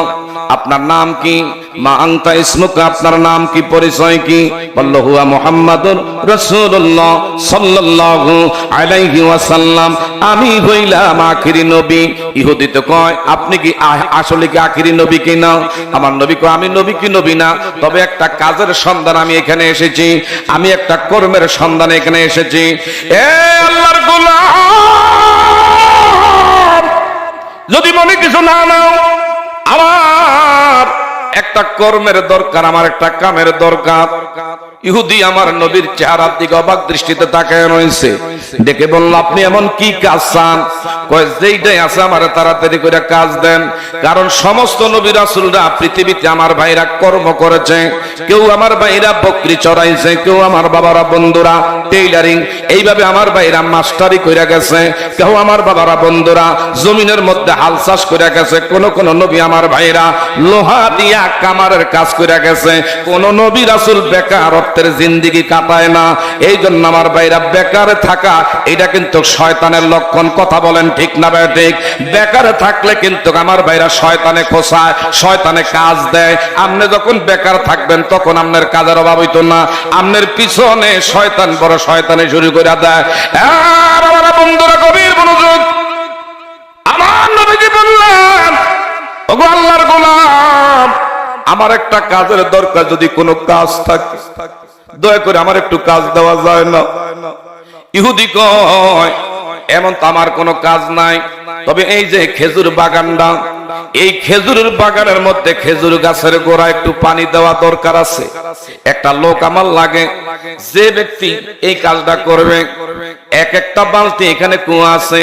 আপনার নাম কি? মা আনতা ইসমুকা, আপনার নাম কি, পরিচয় কি? বলল হুয়া মুহাম্মাদুর রাসূলুল্লাহ সাল্লাল্লাহু আলাইহি ওয়াসাল্লাম, আমি হইলাম আখিরি নবী। ইহুদি তো কয় আপনি কি আসলে কি আখিরি নবী কিনা? আমার নবী কয় আমি নবী কি নবী না, তবে একটা কাজের সন্ধান আমি এখানে এসেছি, আমি একটা কর্মের সন্ধানে এখানে এসেছি। এ আল্লাহর গোলাম, যদি মনে কিছু না নাও, আমার একটা কর্মের দরকার, আমার একটা কামের দরকার। ইহুদি আমার নবীর চেহারার দিকে অবাক দৃষ্টিতে তাকায় রয়েছে। ডেকে বলল আপনি এমন কি কাজ চান? কয় যেইটাই আছে আমার তাড়াতাড়ি করে কাজ দেন, কারণ সমস্ত নবী রাসূলরা পৃথিবীতে আমার ভাইরা কর্ম করেছে। কেউ আমার ভাইরা বকরি চড়াইছে, কেউ আমার বাবারা বন্ধুরা টেইলারিং, এইভাবে আমার ভাইরা মাস্টারি কইরা গেছে, কেউ আমার বাবারা বন্ধুরা জমিনের মধ্যে হাল চাষ কইরা গেছে, কোন কোন নবী আমার ভাইরা লোহা দিয়া কামারের কাজ কইরা গেছে। কোন নবী রাসূল বেকারত্বের জিন্দেগি কাটায় না। এই জন্য আমার ভাইরা বেকারে থাকা এটা কিন্তু শয়তানের লক্ষণ। কথা বলেন ঠিক না ভাই? ঠিক। বেকারে থাকলে কিন্তু আমার ভাইরা শয়তানে খোসায়, শয়তানে কাজ দেয়। আপনি যখন বেকার থাকবেন তখন আপনার কাজের অভাব হইতো না, আপনার পিছনে শয়তান বড় শয়তানে শুরু করে দেয়। আমার বন্ধুরা গভীর মনোযোগ। আমার নবীজি বললেন ওগো আল্লাহর গোলাম, আমার একটা কাজের দরকার, যদি কোনো কাজ থাকে দয়া করে আমার একটু কাজ দেওয়া যায় না? ইহুদি কয় এমন তো আমার কোনো কাজ নাই, তবে এই যে খেজুর বাগানটা, এই খেজুরের বাগানের মধ্যে খেজুর গাছের গোড়া একটু পানি দেওয়া দরকার আছে। একটা লোক আমার লাগে, যে ব্যক্তি এই কাজটা করবে। এক একটা বালতি, এখানে কুয়া আছে,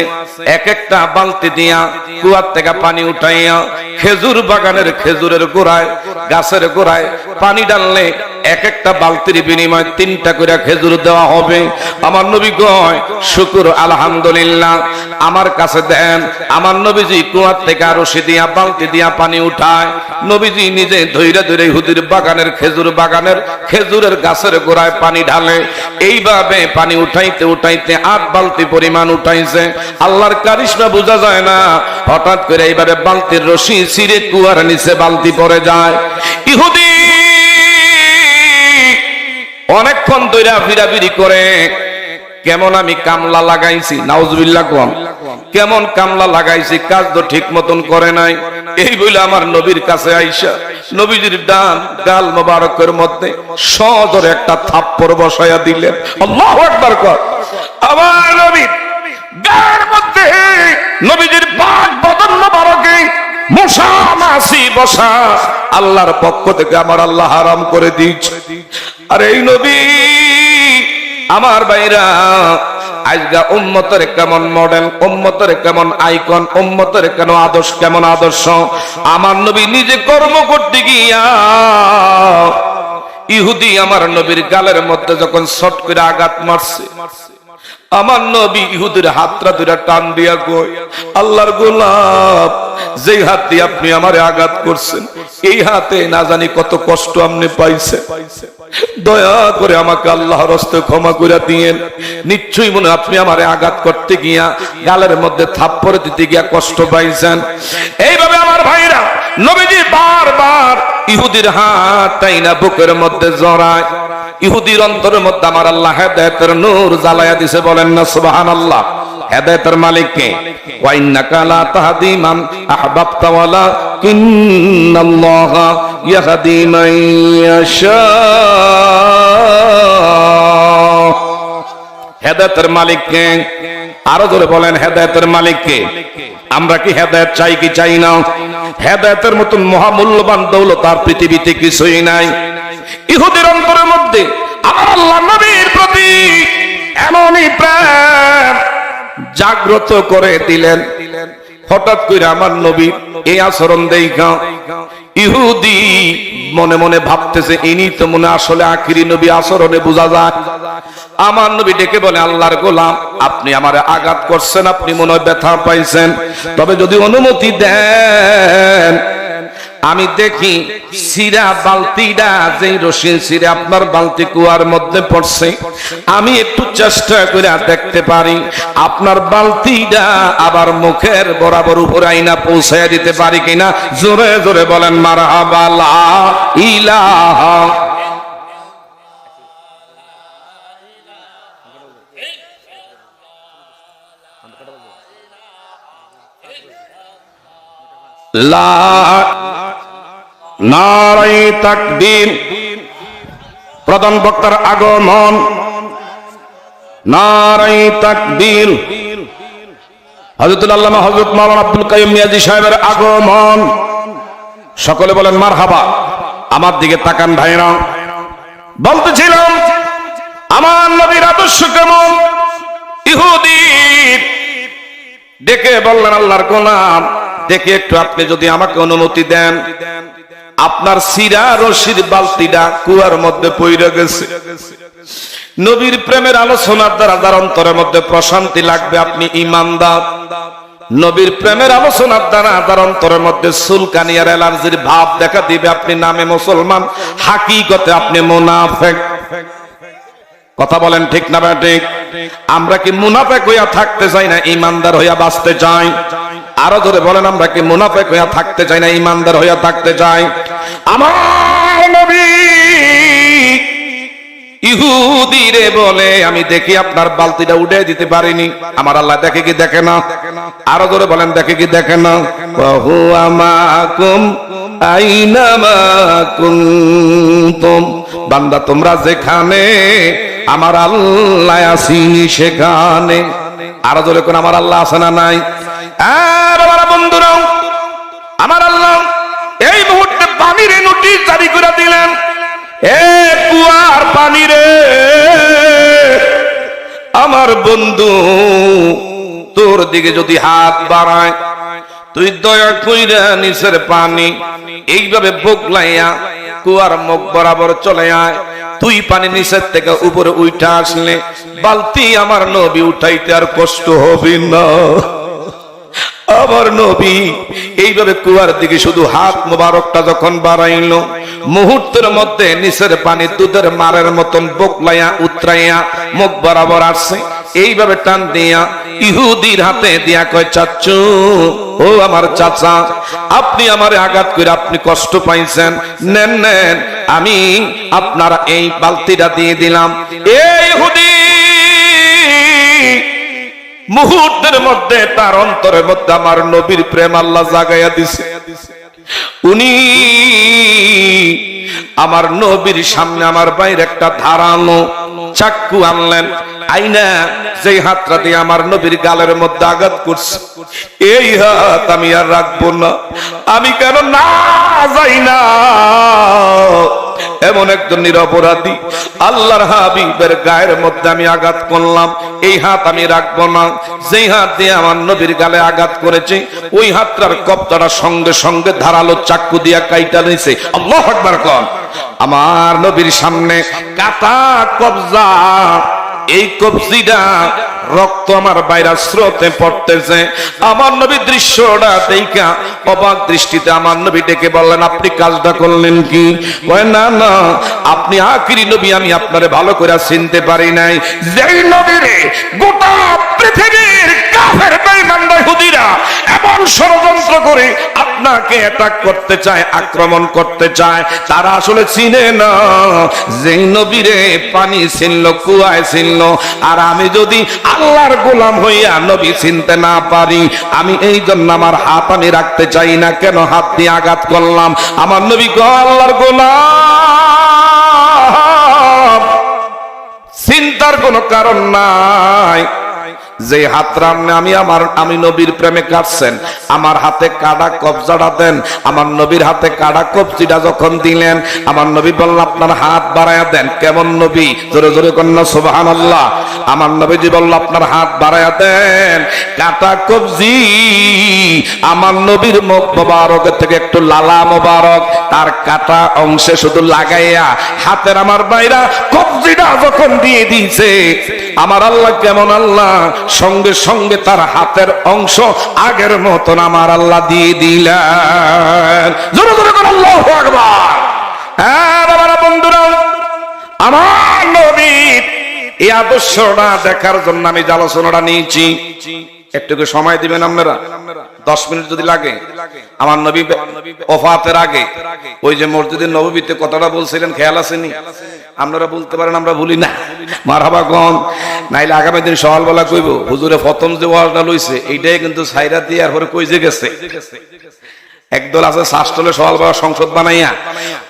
এক একটা বালতি দিয়া কুয়ার থেকে পানি উঠাইয়া খেজুর বাগানের খেজুরের গোড়ায়, গাছের গোড়ায় পানি ডাললে এক একটা বালতির বিনিময়ে 3টা করে খেজুর দেওয়া হবে। আমার নবী কয় শুকর আলহামদুলিল্লাহ, আমার কাছে দেন। আমার নবীজি কুয়ার থেকে রশি দিয়া বালতি দিয়া পানি উঠায়। নবীজি নিজে ধৈর্য ধরে ইহুদির বাগানের খেজুর বাগানের খেজুরের গাছের গোড়ায় পানি ঢালে। এইভাবে পানি উঠাইতে উঠাইতে 8 বালতি পরিমাণ উঠাইছে। আল্লাহর কারিশমা বোঝা যায় না, হঠাৎ করে এইভাবে বালতির রশি ছিঁড়ে কুয়ার নিচে বালতি পড়ে যায়। ইহুদি অনেকক্ষণ ধরে ফিরাফিরি করে কেমন আমি কামলা লাগাইছি, নাউজুবিল্লাহ কোন, কেমন কামলা লাগাইছি, কাজ তো ঠিক মতন করে নাই। এই বলে আমার নবীর কাছে আইসা নবীজির ডান গাল মোবারকের মধ্যে সজোরে একটা থাপ্পড় বসায়া দিলেন। আল্লাহু আকবার কর। আমার নবী গায়ের মধ্যে নবীজির পাক বদন মোবারকে মশা মাছি বসা আল্লাহর পক্ষ থেকে আমার আল্লাহ হারাম করে দিয়েছে। আর এই নবী আমার ভাইরা আজকা উম্মতের কেমন মডেল, উম্মতের কেমন আইকন, উম্মতের কেন আদর্শ, কেমন আদর্শ। আমার নবী নিজে কর্ম করতে গিয়া ইহুদি আমার নবীর গালের মধ্যে যখন শট করে আঘাত মারছে, আমার নবী ইহুদির হাতটা ধরে টান দিয়া কই, আল্লাহর গোলাপ, যেই হাত দিয়ে আপনি আমারে আঘাত করছেন এই হাতে না জানি কত কষ্ট আপনি পাইছেন, দয়া করে আমাকে আল্লাহর হস্তে ক্ষমা করে দিয়েন। নিশ্চয়ই মনে আপনি আমারে আঘাত করতে গিয়া গালের মধ্যে থাপ্পড় দিতে গিয়া কষ্ট পাইছেন। এইভাবে আমার ভাইরা নবীজি বারবার ইহুদির হাত টাইনা বুকের মধ্যে জড়ায়। ইহুদির অন্তরের মধ্যে আমার আল্লাহ হেদায়েতের নূর জ্বালায়া দিছে, বলেন না সুবহানাল্লাহ। হেদায়েতের মালিক কে? ওয়া ইন্নাকা লা তাহদি মান আহবাবতা ওয়ালাকিন্নাল্লাহা ইয়াহদি মান ইয়াশা। হেদায়েতের মালিক কে? আরো জোরে বলেন, হেদায়েতের মালিক কে? আমরা কি হেদায়েত চাই কি চাই না? হেদায়েতের মতন মহামূল্যবান দৌলত আর পৃথিবীতে কিছুই নাই। ইহুদির অন্তরের মধ্যে আমার আল্লাহ নবীর প্রতি এমনই প্রেম জাগ্রত করে দিলেন। হঠাৎ করে আমার নবীর এই আচরণ দেখা ইহুদি মনে মনে ভাবতেছে ইনি তো মনে আসলে আখিরি নবী, আচরণে বোঝা যায়। আমার নবী ডেকে বলে, আল্লাহর গোলাম, আপনি আমারে আঘাত করছেন, আপনি মনে হয় ব্যথা পাইছেন, তবে যদি অনুমতি দেন আমি দেখি সিরা বালতিটা, যেই রশিদ সিরা আপনার বালতি কুয়ার মধ্যে পড়ছে, আমি একটু চেষ্টা করে দেখতে পারি আপনার বালতিটা আবার মুখের বরাবর উপরে আইনা পৌঁছায় দিতে পারি কিনা। জোরে জোরে বলেন মারহাবা লা ইলাহা। নারায়ে তাকবীর। প্রধান বক্তার আগমন। নারায়ে তাকবীর। হযরতুল আল্লামা হযরত মাওলানা আব্দুল কাইয়ুম মিয়াজি সাহেবের আগমন। সকলে বলেন মারহাবা। আমার দিকে তাকান ভাইরা। বলতেছিলাম আমার নবীর আদর্শ কেমন। ইহুদি ডেকে বললেন, আল্লাহর গোলাম, দেখে একটু আপনি যদি আমাকে অনুমতি দেন, আপনার সিরা রশির বালতিটা কুয়ার মধ্যে পইরা গেছে। নবীর প্রেমের আলোচনার দ্বারা যার অন্তরের মধ্যে প্রশান্তি লাগবে, আপনি ঈমানদার। নবীর প্রেমের আলোচনার দ্বারা যার অন্তরের মধ্যে চুলকানি আর অ্যালার্জির ভাব দেখা দিবে, আপনি নামে মুসলমান, হাকিকতে আপনি মুনাফিক। কথা বলেন ঠিক না ঠিক? আমরা কি মুনাফিক হইয়া থাকতে চাই না ঈমানদার হইয়া বাঁচতে চাই? আরো ধরে বলেন, আমরা কি মুনাফিক হইয়া থাকতে চাই না ঈমানদার হইয়া থাকতে চাই? আমার নবী ইহুদিরে বলে, আমি দেখি আপনার বালতিটা উঠে দিতে পারিনি। আমার আল্লাহ দেখে কি দেখে না? আরো ধরে বলেন, দেখে কি দেখে না? ওয়া মাকুম আইনামা কুনতুম। বান্দা তোমরা যেখানে, আমার আল্লাহ আছি সেখানে। আরো ধরে কোন আমার আল্লাহ আছে না নাই? বন্ধুরা, আমার আল্লাহ এই মুহূর্তে পানির নোটিশ জারি করে দিলেন, এ কুয়ার পানি রে আমার বন্ধু, তোর দিকে যদি হাত বাড়ায় তুই দয়া কইরা নিচের পানি এইভাবে বগলাইয়া কুয়ার মুখ বরাবর চলে আয়। তুই পানি নিচের থেকে উপরে উঠা আসলে বালতি আমার নবী উঠাইতে আর কষ্ট হবে না। আমার নবী এইভাবে কুয়ার দিকে শুধু হাত মোবারকটা যখন বাড়াইল, মুহূর্তের মধ্যে নিচের পানি দুধের মারের মতন বকলাইয়া উতরাইয়া মুখ বরাবর আসছে। এইভাবে টান দিয়া ইহুদির হাতে দিয়া কয়, চাচু, ও আমার চাচা, আপনি আমারে আঘাত করে আপনি কষ্ট পাইছেন, নেন নেন, আমি আপনার এই বালতিটা দিয়ে দিলাম। এই ইহুদি মুহূর্তের মধ্যে তার অন্তরের মধ্যে আমার নবীর প্রেম আল্লাহ জাগাইয়া দিছে। উনি আমার নবীর সামনে আমার বাইরে একটা ধারালো চাকু আনলেন, আইনা যেই হাতটা দিয়ে আমার নবীর গালের মধ্যে আঘাত করছে, এই হাত আমি আর রাখবো না, আমি কেন না যাই না। এমন একজন নিরপরাধী আল্লাহর হাবিবের গায়ের মধ্যে আমি আঘাত করলাম, এই হাত আমি রাখবো না। যেই হাত দিয়ে আমার নবীর গালে আঘাত করেছে ওই হাতটার কপ্তাটা সঙ্গে সঙ্গে ধারালো চাকু দিয়া কাইটা নিছে। আল্লাহু আকবার কোন। আমার নবীর সামনে কাটা কবজা, এই কবজিটা রক্ত আমার বাইরা স্রোতে পড়তেছে। আমার নবী দৃশ্যটা দেখা অবাক দৃষ্টিতে আমার নবী ডেকে বললেন, আপনি কাজটা করলেন কি? কয় না না, আপনি আখিরি নবী, আমি আপনারে ভালো করে চিনতে পারি নাই। যেই নবীরে গোটা পৃথিবীর কাফের বেঈমান ইহুদিরা এমন ষড়যন্ত্র করে আপনাকে অ্যাটাক করতে চায়, আক্রমণ করতে চায়, তারা আসলে চিনে না যেই নবীরে পানি ছিল, কুয়ায় ছিল। আর আমি যদি আল্লাহর গোলাম হইয়া নবী চিনতে না পারি, আমি এই জন্য আমার হাত আমি রাখতে চাই না। কেন হাত দিয়ে আঘাত করলাম? আমার নবী গো আল্লাহর গোলাম, চিন্তার কোনো কারণ নাই। যে হাতটা আমি নবীর প্রেমে কাটছেন, আমার হাতে কাটা কবজাটা দেন। আমার নবীর হাতে কাটা কবজিটা যখন দিলেন, আমার নবী বললেন, আপনার হাত বাড়ায়া দেন। কেমন নবী? জোরে জোরে কন্যা সুবহানাল্লাহ। আমার নবীজি বলল, আপনার হাত বাড়ায়া দেন। কাটা কবজি আমার নবীর মুখ মোবারক থেকে একটু লালা মোবারক তার কাটা অংশে শুধু লাগাইয়া হাতের আমার বাইরা কবজিটা যখন দিয়ে দিয়েছে, আমার আল্লাহ কেমন আল্লাহ, সঙ্গে সঙ্গে তার হাতের অংশ আগের মতন আমার আল্লাহ দিয়ে দিলেন। জোরে জোরে করে আল্লাহু আকবার। হ্যাঁ বাবারা, বন্ধুরা, আমার নবীর এই আদর্শটা দেখার জন্য আমি যে আলোচনাটা নিয়েছি, একটু সময় দিবেন আপনারা, 10 মিনিট যদি লাগে। আমার নবী ওফাতের আগে ওই যে মসজিদের নববীতে কথাটা বলছিলেন, খেয়াল আসেনি? আপনারা বলতে পারেন, আমরা ভুলি না। মারহাবা কোন। নাইলে আগামী দিন সকালবেলা কইব, হুজুরে প্রথম যে ওয়াজটা লইছে এইটাই কিন্তু সাইরা দিয়ে আর পরে কই যে গেছে। একদল আছে শাস্ত্রলে সকালবেলা সংসদ বানাইয়া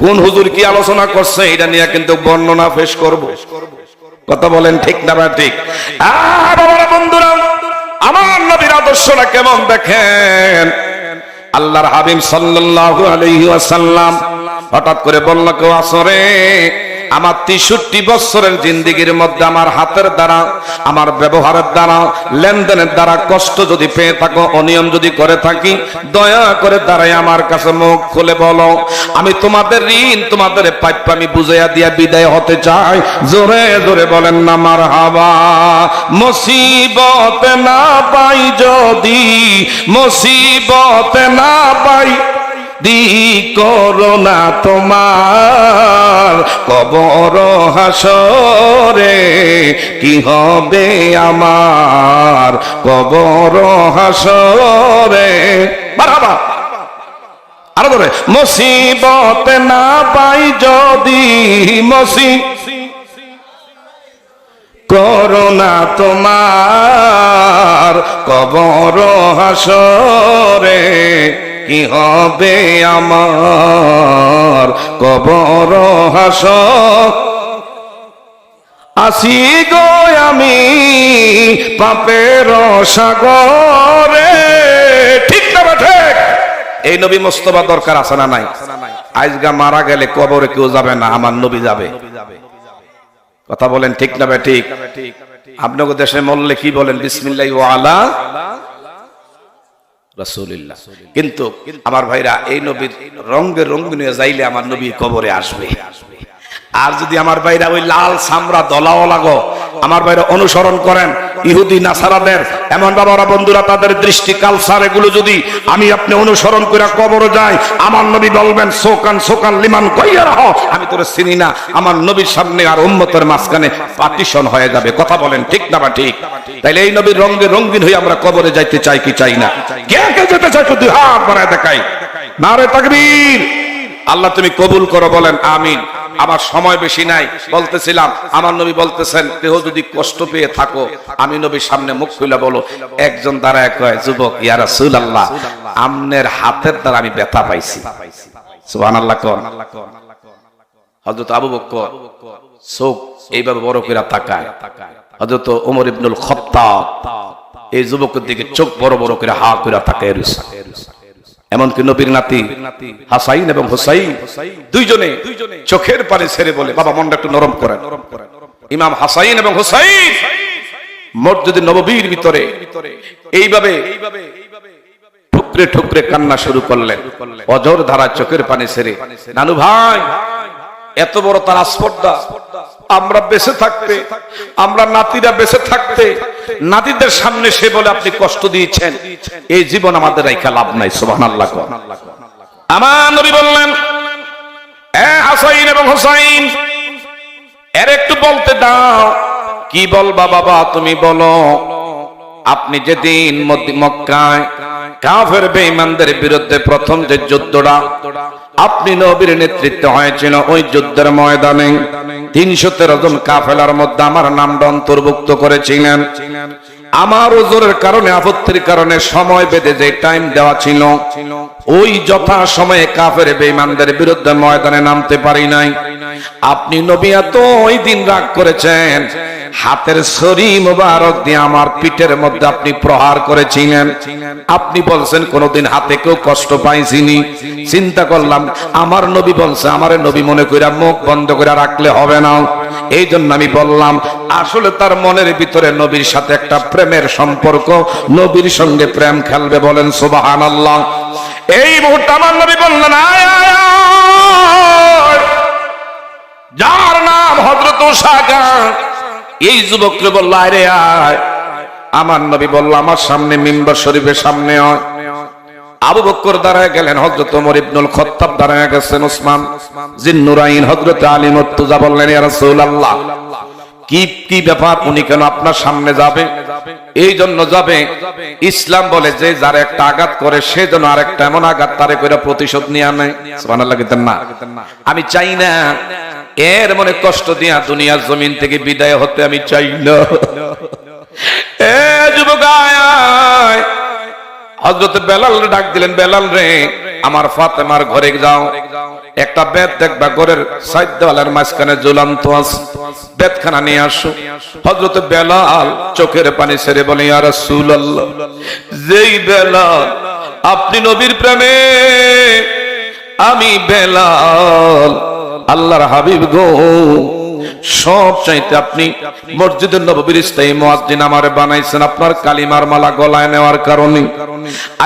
কোন হুজুর কি আলোচনা করছে এটা নিয়ে কিন্তু বর্ণনা পেশ করব। কথা বলেন ঠিক না বা ঠিক? বাবারা, বন্ধুরা, আমার নবীর আদর্শটা কেমন দেখেন। আল্লাহর হাবিব সাল্লাল্লাহু আলাইহি ওয়াসাল্লাম হঠাৎ করে বলল, কেউ আসরে আমার 63 বছরের জিন্দেগির মধ্যে আমার হাতের দ্বারা, আমার ব্যবহারের দ্বারা, লেনদেনের দ্বারা কষ্ট যদি পেয়ে থাকো, অনিয়ম যদি করে থাকি, দয়া করে দাঁড়াই আমার কাছে মুখ খুলে বলো, আমি তোমাদের ঋণ, তোমাদের প্রাপ্য আমি বুঝাইয়া দিয়া বিদায় হতে চাই। জোরে জোরে বলেন না মারহাবা। মুসিবত না পাই যদি, মুসিবত না পাই দি করোনা তোমার, কবর হাসরে কি হবে আমার, কবর হাসরে। মারহাবা। আরো ধরে, মুসিবত না পাই যদি, করোনা তোমার, কবর হাসরে কি হবে আমার, কবর হাসর। আসি গো আমি পাপের সাগরে। ঠিক না ঠিক? এই নবী মুস্তাফা দরকার আছে না নাই? আজগা মারা গেলে কবরে কেউ যাবে না, আমার নবী যাবে। কথা বলেন ঠিক না ঠিক? আপনাদের দেশে মরলে কি বলেন? বিসমিল্লাহি ওয়া আলা রাসূলিল্লাহ। কিন্তু আমার ভাইরা, এই নবীর রঙে রঙিন হয়ে যাইলে আমার নবী কবরে আসবে। আর যদি আমার ভাইরা ওই লাল সামরা দলাও লাগো, আমার ভাইরা অনুসরণ করেন ইহুদি নাসারাদের, এমন বাবারা বন্ধুরা, তাদের দৃষ্টি কালচার এগুলো যদি আমি আপনি অনুসরণ করে কবরে যাই, আমার নবী বলবেন, সোকান সোকান লিমান কইয়া রাখো, আমি তোরে চিনি না। আমার নবীর সামনে আর উম্মতের মাঝখানে পার্টিশন হয়ে যাবে। কথা বলেন ঠিক না বা ঠিক? তাইলে এই নবীর রঙে রঙিন হয়ে আমরা কবরে যাইতে চাই কি চাই না? কে কে যেতে চাই শুধু হাত বাড়ায় দেখাই। নারে তাকবীর। আল্লাহ তুমি কবুল করো, বলেন আমিন। আমার সময় বেশি নাই, বলতেছিলাম আমার নবী বলতেছেন কেউ যদি কষ্ট পেয়ে থাকো আমি নবীর সামনে মুখ খুলে বলো। একজন দাঁড়ায় কয়, যুবক ইয়া রাসূলুল্লাহ, আমনের হাতের দ্বারা আমি ব্যথা পাইছি। সুবহানাল্লাহ কোন। হযরত আবু বকর চোখ এইভাবে বড় করে তাকায়, হযরত ওমর ইবনুল খাত্তাব এই যুবকের দিকে চোখ বড় বড় করে হা করে তাকায় রয়েছে। এমনকি নবীর নাতি হাসাইন এবং হুসাইন দুইজনে চোখের পানি ছেড়ে বলে, বাবা মনটা একটু নরম করেন। ইমাম হাসাইন এবং হুসাইন মসজিদে নববীর ভিতরে এইভাবে ঠুকরে ঠুকরে কান্না শুরু করলেন, অঝর ধারা চোখের পানি ছেড়ে। নানু ভাই, এত বড় তার আস্পর্ধা, আমরা বেঁচে থাকতে, আমরা নাতিরা বেঁচে থাকতে নাতিদের সামনে সে বলে আপনি কষ্ট দিয়েছেন, এই জীবন আমাদের রাইখা লাভ নাই। সুবহানাল্লাহ। আমার নবী বললেন, হাসাইন এবং হুসাইন এর একটু বলতে দাও। কি বলবা বাবা, তুমি বলো। আপনি যেদিন মক্কায় কাফের বেঈমানদের বিরুদ্ধে প্রথম যে যুদ্ধটা আপনি নবীর নেতৃত্বে হয়েছিল, ওই যুদ্ধের ময়দানে 313 জন কাফেলার মধ্যে আমার নামটা অন্তর্ভুক্ত করেছিলেন। আমার ওজরের কারণে, আপত্তির কারণে সময় বেঁধে যে টাইম দেওয়া ছিল, ওই যথা সময়ে কাফের বেঈমানদের বিরুদ্ধে ময়দানে নামতে পারি নাই। আপনি নবী এত ওই দিন রাগ করেছেন, হাতের ছড়ি মোবারক দিয়ে আমার পিঠের মধ্যে আপনি প্রহার করেছিলেন। আপনি বলছেন কোনদিন হাতে কেউ কষ্ট পাইছিনি। চিন্তা করলাম আমার নবী বলছে, আমারে নবী মনে কইরা মুখ বন্ধ করে রাখলে হবে না। এই জন্য আমি বললাম, আসলে তার মনের ভিতরে নবীর সাথে একটা প্রেমের সম্পর্ক, নবীর সঙ্গে প্রেম খেলবে। বলেন সুবহানাল্লাহ। এই মুহূর্তে আমার নবী বললেন, যার নাম হযরত উসাকা, এই যুবককে বলল, আরে আয়। আমার নবী বলল, আমার সামনে মিম্বার শরীফের সামনে হয়। আবু বকর দাঁড়ায় গেলেন, হযরত ওমর ইবনুল খাত্তাব দাঁড়ায় গেছেন, ওসমান জিন্নুরাইন, হযরত আলী মুর্তজা বললেন, ইয়া রাসূলুল্লাহ, কি ব্যাপার, উনি কেন আপনার সামনে যাবে? এই জন্য যাবে, ইসলাম বলে যে যার একটা আঘাত করে সে যেন আরেকটা এমন আঘাত তারে করে প্রতিশোধ নিয়ে আনে। সুবহানাল্লাহ কইতেন না? আমি চাই না এর মনে কষ্ট দিয়া দুনিয়ার জমিন থেকে বিদায় হতে, আমি চাই না। যুবক হযরত বেলাল ডাক দিলেন, বেলাল রে, আমার ফাতেমার ঘরে যাও, একটা বেত দেখবা ঘরের সাইড দেওয়ালের মাঝখানে ঝুলন্ত আছে, বেতখানা নিয়ে আসো। হযরত বেলাল চোখের পানি ছেড়ে বলে, ইয়া রাসূলুল্লাহ, যেই বেলাল আপনি নবীর প্রেমে, আমি বেলাল আল্লাহর হাবিব গো, সব চাইতে আপনি মসজিদের নববীর স্থায়ী মুয়াজ্জিন আমারে বানাইছেন আপনার কালিমার মালা গলায় নেওয়ার কারণে।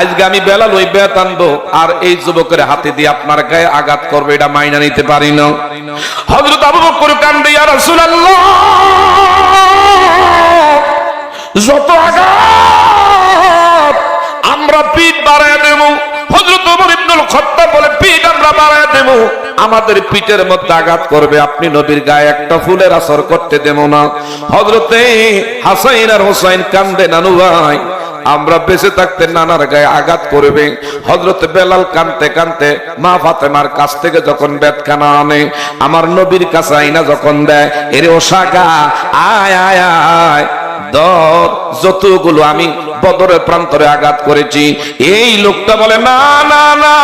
আজকে আমি বেলাল ওই বেত আনবো আর এই যুবকের হাতে দিয়ে আপনার গায়ে আঘাত করবে, এটা মাইনা নিতে পারি না। হযরত আবু বকর কান্দে, ইয়া রাসূলুল্লাহ, যত আঘাত আমরা পিঠ বাড়ায় দেব। হযরত ওমর ইবনুল খাত্তাব বলে, পিঠ আমরা বাড়ায় দেব, আমাদের পিঠের মধ্যে আঘাত করবে, আপনি নবীর গায়ে একটা ফুলের আসর করতে দেব না। হযরতে হাসাইন আর হুসাইন কান্দে, নানু ভাই, আমরা বেঁচে থাকতে নানার গায়ে আঘাত করবে। হযরত বেলাল কানতে কানতে মা ফাতেমার কাছ থেকে যখন বেতখানা আনে, আমার নবীর কাছে আইনা যখন দেয়, এরে ওসাকা, আয় আয় আয়, ধর যতগুলো আমি বদরের প্রান্তরে আঘাত করেছি। এই লোকটা বলে, না না না,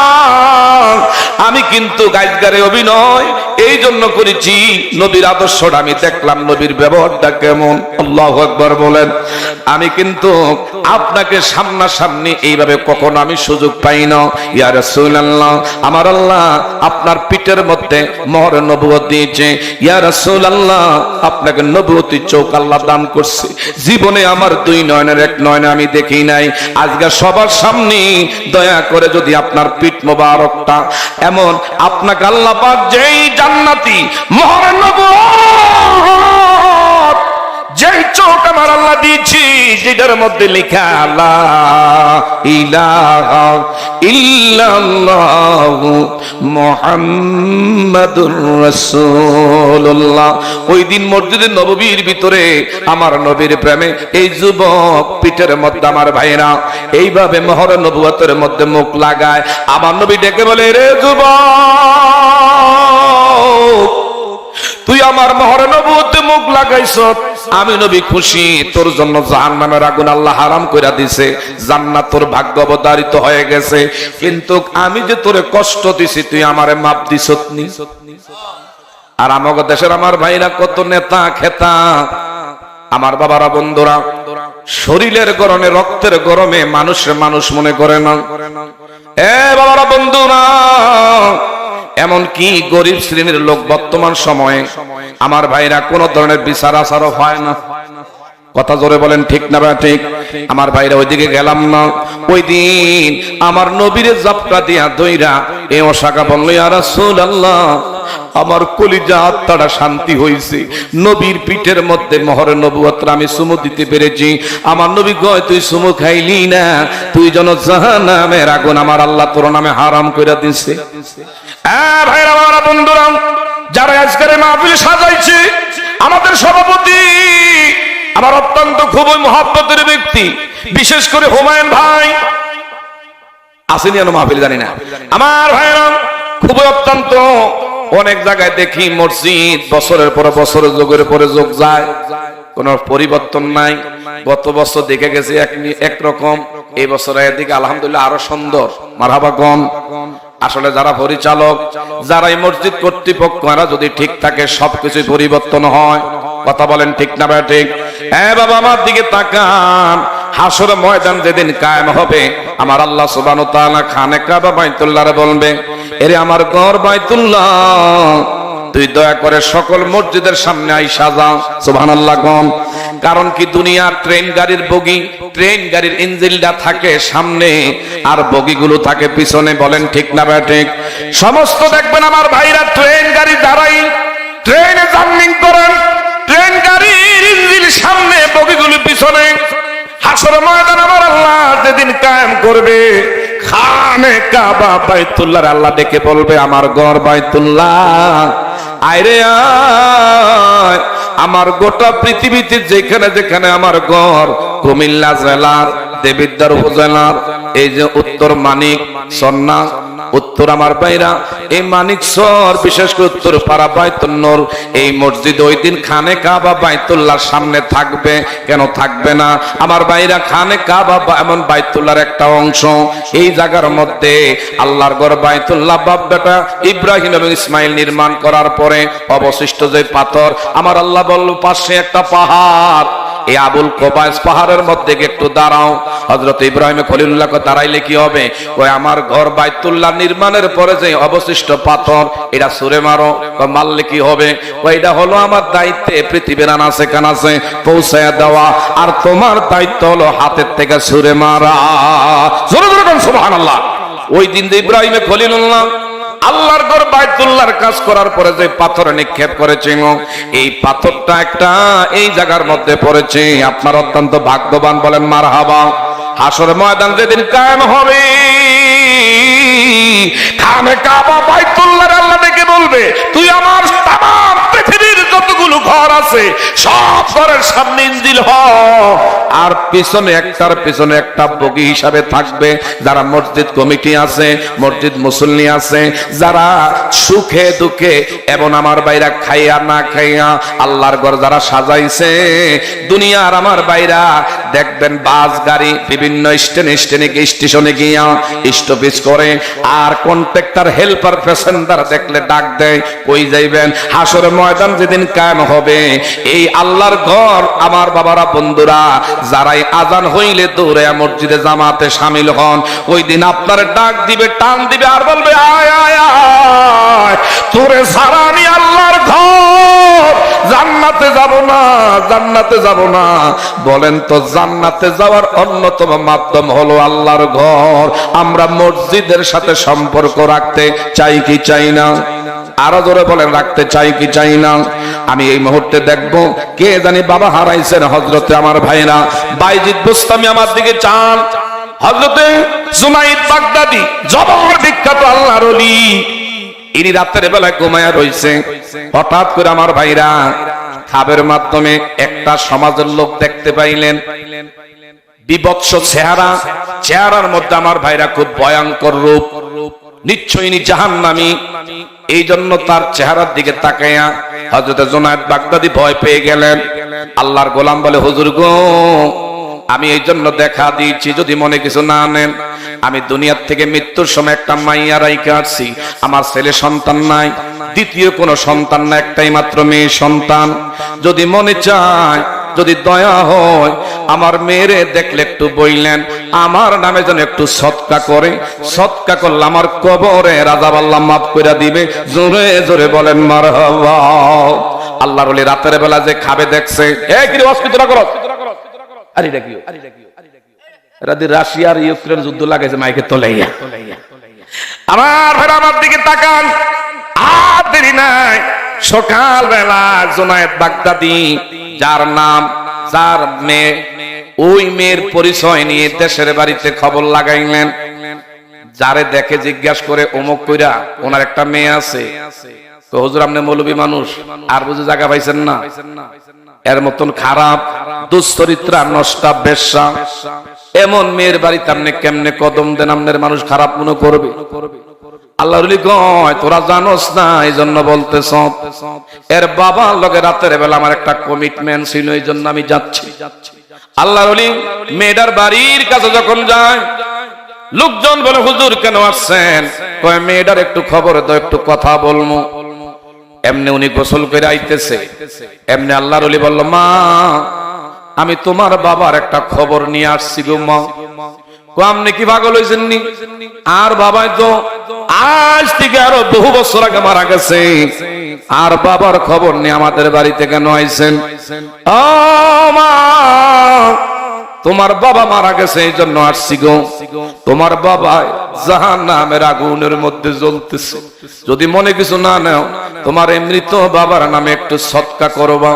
আমি কিন্তু গাইজগারে অভিনয় এই জন্য করেছি, নবীর আদর্শটা আমি দেখলাম, নবীর ব্যবহারটা কেমন। আল্লাহু আকবার বলেন। আমি কিন্তু আপনাকে সামনাসামনি এইভাবে কখনো আমি সুযোগ পাই না। ইয়া রাসূলুল্লাহ, আমার আল্লাহ আপনার পিঠের মধ্যে মোহর নবুয়ত দিয়েছে। ইয়া রাসূলুল্লাহ, আপনাকে নবুয়তি চোখ আল্লাহ দান করছে, জীবনে আমার দুই নয়নের এক নয়নে আমি দেখি নাই। আজকে সবার সামনে দয়া করে যদি আপনার পিঠ মোবারকটা এমন, আপনাকে আল্লাহ পাক যেই জান্নাতি মোহর নবুয়ত, যেই চোখ আমার আল্লাহ দিয়েছি, যেটার মধ্যে লেখা লা ইলাহা ইল্লাল্লাহু মুহাম্মাদুর রাসূলুল্লাহ, ওই দিন মসজিদের নববীর ভিতরে আমার নবীর প্রেমে এই যুবক পিঠের মধ্যে, আমার ভাইরা এইভাবে মোহর নবুয়তের মধ্যে মুখ লাগায়। আমার নবী ডেকে বলে, রে যুবক, তুই আমার মোহরে নবুয়তে মুখ লাগাইছ, আমি নবী খুশি, তোর জন্য জাহান্নামের আগুন আল্লাহ হারাম কইরা দিছে, জান্নাত তোর ভাগ্য অবধারিত হয়ে গেছে। কিন্তু আমি যে তোরে কষ্ট দিছি তুই আমারে মাপ দিছতনি। আর আমাদের দেশের আমার ভাইরা কত নেতা খেতা, আমার বাবারা বন্ধুরা, শরীরের গরমে রক্তের গরমে মানুষের মানুষ মনে করে না। এ বাবারা বন্ধুরা, এমন কি গরিব শ্রেণীর লোক বর্তমান সময়ে আমার ভাইরা কোন ধরনের বিচার আচারও হয় না। কথা জোরে বলেন ঠিক না ঠিক? আমার ভাইরা ওইদিকে গেলাম না, ওই দিন আমার নবীরে জাপটা দিয়া দইরা এ ওশাকা বলল, ইয়া রাসূলুল্লাহ, আমার কলিজা আত্মাটা শান্তি হইছে, নবীর পিঠের মধ্যে মোহরে নবুয়তটা আমি চুমু দিতে পেরেছি। আমার নবী কয়, তুই চুমু খাইলি না, তুই যেন জাহান্নামের আগুন আমার আল্লাহ তোর নামে হারাম কইরা দিছে। ভাইরা আমার বন্ধুরা, যারা আজকের মাহফিল সাজাইছে, আমাদের সভাপতি আমার অত্যন্ত খুবই মহব্বতের ব্যক্তি, বিশেষ করে হুমায়ুন ভাই আসেনি যেন মাহফিল জানি না। আমার ভাইরা খুবই অত্যন্ত, অনেক জায়গায় দেখি মসজিদ বছরের পর বছর যোগের পরে যোগ যায়, কোন পরিবর্তন নাই। গত বছর দেখে গেছে একরকম, এই বছর এদিকে আলহামদুলিল্লাহ আরো সুন্দর। মারহাবা গন। আসলে যারা পরিচালক, যারা এই মসজিদ কর্তৃপক্ষ, এরা যদি ঠিক থাকে সবকিছু পরিবর্তন হয়। কথা বলেন ঠিক না ঠিক? হ্যাঁ বাবা, আমার দিকে তাকান। হাসর ময়দান যেদিন কায়েম হবে, আমার আল্লাহ সুবহানাহু ওয়া তাআলা খানে কাবা বাইতুল্লাহরে বলবে, এরে আমার ঘর বাইতুল্লাহ, তুই দয়া করে সকল মসজিদের সামনে আইসা যাও। সুবহানাল্লাহ কোন? কারণ কি, দুনিয়ার ট্রেন গাড়ির বগি, ট্রেন গাড়ির ইঞ্জিনটা থাকে সামনে আর বগিগুলো থাকে পিছনে। বলেন ঠিক না ঠিক? সমস্ত দেখবেন আমার ভাইরা ট্রেন গাড়ি দাঁড়াই, ট্রেনে জার্নি করেন, ট্রেন গাড়ির ইঞ্জিন সামনে, বগিগুলো পিছনে। হাসর ময়দান আমার আল্লাহ যেদিন কায়েম করবে, খানে কাবা বাইতুল্লাহর আল্লাহ ডেকে বলবে, আমার ঘর বাইতুল্লাহ, আইরে আয়। আমার গোটা পৃথিবীতে যেখানে যেখানে আমার ঘর, কুমিল্লা জেলার দেবিদ্বার উপজেলার এই যে উত্তর মানিক সন্না, উত্তর আমার বাইরা এই মানিকসর, বিশেষ করে উত্তর পাড়া বাইতুল নূর, এই মসজিদ ওই দিন খানে কাবা বাইতুল্লাহর সামনে থাকবে। কেন থাকবে না? আমার বাইরা খানে কাবা এমন বাইতুল্লাহর একটা অংশ। এই জায়গার মধ্যে আল্লাহর ঘর বাইতুল্লাহ বাপ বেটা ইব্রাহিম এবং ইসমাইল নির্মাণ করার পরে অবশিষ্ট যে পাথর, আমার আল্লাহ বলল পাশে একটা পাহাড়, এই আবুল কোবাইস পাহাড়ের মধ্যে একটু দাঁড়াও। হযরত ইব্রাহিম খলিলুল্লাহকে দাঁড়াইলে কি হবে? ওই আমার ঘর বাইতুল্লাহ নির্মাণের পরে যে অবশিষ্ট পাথর, এটা ছুঁড়ে মারো। মারলে কি হবে? ওইটা হলো আমার দায়িত্বে পৃথিবীর আনাচে কানাচে পৌঁছায়া দেওয়া, আর তোমার দায়িত্ব হলো হাতের থেকে ছুঁড়ে মারা। জোরে জোরে বলেন সুবহানাল্লাহ। ওই দিন ইব্রাহিম খলিলুল্লাহ আল্লাহর ঘর বাইতুল্লাহর কাজ করার পরে যে পাথর নিক্ষেপ করেছিল, এই পাথরটা একটা এই জায়গার মধ্যে পড়েছে। আপনার অত্যন্ত ভাগ্যবান, বলেন মারহাবা। হাসর ময়দান যেদিন কায়েম হবে, খানে কাবা বাইতুল্লাহর আল্লাহ ডেকে বলবে, তুই আমার তামাম পৃথিবীর যতগুলো ঘর আছে সব ঘরের সামনে ইঞ্জিল হ, আর পিছনে একটার পিছনে একটা বগি হিসাবে থাকবে যারা মসজিদ কমিটি আছে, মসজিদ মুসল্লি আছে, যারা সুখে দুঃখে এবং আমার বাইরা খাইয়া না খাইয়া আল্লাহর ঘর যারা সাজাইছে। দুনিয়ার আমার বাইরা দেখবেন বাস গাড়ি বিভিন্ন স্টেশনে গিয়া স্টপেজ করে, আর কন্ট্রাক্টর হেল্পার প্যাসেঞ্জার দেখলে ডাক দেয়, কই যাইবেন? হাসর ময়দান যেদিন কায়েম হবে, এই আল্লাহর ঘর আমার বাবারা বন্ধুরা, যারাই আজান হইলে দৌড়ে মসজিদে জামাতে শামিল হন, ওই দিন আপনার ডাক দিবে, টান দিবে, আর বলবে, আয় আয় আয়, তোরে ছাড়া আমি আল্লাহর ঘর জান্নাতে যাব না, জান্নাতে যাব না। বলেন তো, জান্নাতে যাওয়ার অন্যতম মাধ্যম হলো আল্লাহর ঘর। আমরা মসজিদের সাথে সম্পর্ক রাখতে চাই কি চাই না? আরো জোরে বলেন, রাখতে চাই কি চাই না? আমি এই মুহূর্তে দেখবো কে জানি বাবা হারাইছেন হযরতে আমার ভাইরা বাইজিদ বুস্তামি আমার দিকে চান, হযরতে জুনাইদ বাগদাদি জবর বিখ্যাত আল্লাহর ওলি। ইনি রাতের বেলায় ঘুমায়া রইছে, হঠাৎ করে আমার ভাইরা খাবের মাধ্যমে একটা সমাজের লোক দেখতে পাইলেন, বিভৎস চেহারা, চেহারার মধ্যে আমার ভাইরা খুব ভয়ঙ্কর রূপ, নিশ্চয়ই জাহান্নামী। এই জন্য তার চেহারার দিকে তাকাইয়া হযরত জুনায়েদ বাগদাদি ভয় পেয়ে গেলেন। আল্লাহর গোলাম বলে, হুজুর গো, আমি এই জন্য দেখা দিয়েছি, যদি মনে কিছু না নেন, আমি দুনিয়ার থেকে মৃত্যুর সময় একটা মাইয়া রাইখা আসছি। আমার ছেলে সন্তান নাই, দ্বিতীয় কোনো সন্তান না, একটাই মাত্র মেয়ে সন্তান। যদি মনে চায়, যদি দয়া হয়, আমার মেয়েরে দেখলে একটু বইলেন আমার নামে যেন একটু সদকা করে। সদকা করলে আমার কবরে রাজাব আল্লাহ মাফ করে দিবে। জোরে জোরে বলেন মারহাবা। আল্লাহর ওলি রাতের বেলা যে খাবে দেখছে, এই কি অস্কিতরা করো, আরে এটা কি, এরা দি রাশিয়া আর ইউক্রেন যুদ্ধ লাগাইছে মাইকে তোলাইয়া। আমার ভাই আমার দিকে তাকান, আর দেরি নাই। সকাল বেলা জুনায়েদ বাগদাদি, যার নাম, যার মেয়ে, ওই মেয়ের পরিচয় নিয়ে দেশের বাড়িতে খবর লাগাইলেন। যারে দেখে জিজ্ঞাসা করে, অমুক কইরা ওনার একটা মেয়ে আছে। তো হুজুর, আপনি মৌলবী মানুষ, আর বুঝে জায়গা পাইছেন না? এর মতন খারাপ দুশ্চরিত্রা, নষ্টা, বেশ্যা, এমন মেয়ের বাড়িতে আপনি কেমনে কদম দেন? আপনার মানুষ খারাপ মনে করবে। আল্লাহর ওলি কয়, তোরা জানোস না, এই জন্য বলতেছ। এর বাবার লগে রাতের বেলা আমার একটা কমিটমেন্ট ছিল, এই জন্য আমি যাচ্ছি। আল্লাহর ওলি মেয়েটার বাড়ির কাছে যখন যায়, লোকজন বলে, হুজুর কেন আসছেন? কয়, মেয়েটার একটু খবর দাও, একটু কথা বলবো। এমনি উনি গোসল করে আইতেছে, এমনি আল্লাহর ওলি বলল, মা, আমি তোমার বাবার একটা খবর নিয়ে আসছি গো মা। আপনি কি পাগল হয়েছেন নি? আর বাবাই তো আজ থেকে আরো বহু বছর আগে মারা গেছে, আর বাবার খবর নিয়ে আমাদের বাড়িতে কেন আইছেন? ও মা, তোমার বাবা মারা গেছে, এই জন্য আসছি গো। তোমার বাবা জাহান্নামের আগুনের মধ্যে জ্বলতেছে। যদি মনে কিছু না নাও, তোমার মৃত বাবার নামে একটু সদকা করবা।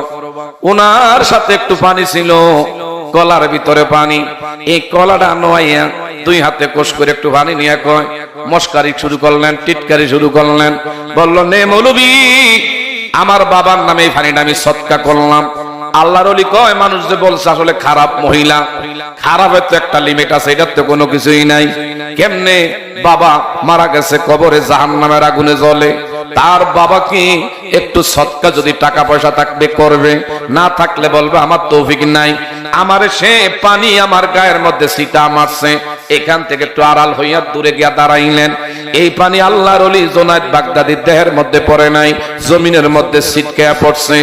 ওনার সাথে একটু পানি ছিল, কলার ভিতরে পানি। এই কলাটা নোয়াইয়া দুই হাতে কোষ করে একটু পানি নিয়ে কয়, মস্কারি শুরু করলেন, টিটকারি শুরু করলেন। বলল, নে মৌলবী, আমার বাবার নামে এই পানিটা আমি সদকা করলাম। আল্লাহর ওলি কয়, মানুষ যে বলছে আসলে খারাপ মহিলা, খারাপের তো একটা লিমিট আছে, এটার তো কোনো কিছুই নাই। কেমনে বাবা মারা গেছে, কবরে জাহান্নামের আগুনে জ্বলে, তার বাবাকে একটু সদকা যদি টাকা পয়সা থাকবে করবে, না থাকলে বলবে আমার তৌফিক নাই। আমারে সে পানি আমার গায়ের মধ্যে ছিটা মারছে, এখান থেকে একটু আড়াল হইয়া দূরে গিয়া দাঁড়াইলেন। এই পানি আল্লাহর ওলি জুনায়েদ বাগদাদির দেহের মধ্যে পড়ে নাই, জমিনের মধ্যে ছিটকে পড়ছে।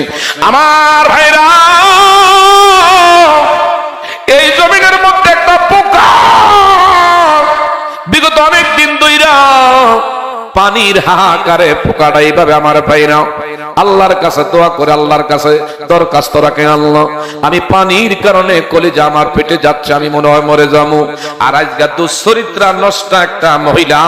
আমার ভাইরা, এই জমিনের মধ্যে একটা পোকা বিগত অনেক দিন ধইরা পানির হাহাকারে পোকাটা এইভাবে আমার ভাইরা আল্লাহর কাছে দোয়া করে, আল্লাহর কাছে দরখাস্ত রাখে, আল্লাহ, আমি পানির কারণে কলিজা আমার পেটে যাচ্ছে, আমি মনে হয় মরে যাবো। আর আজকে দুশ্চরিত্রা নষ্ট একটা মহিলা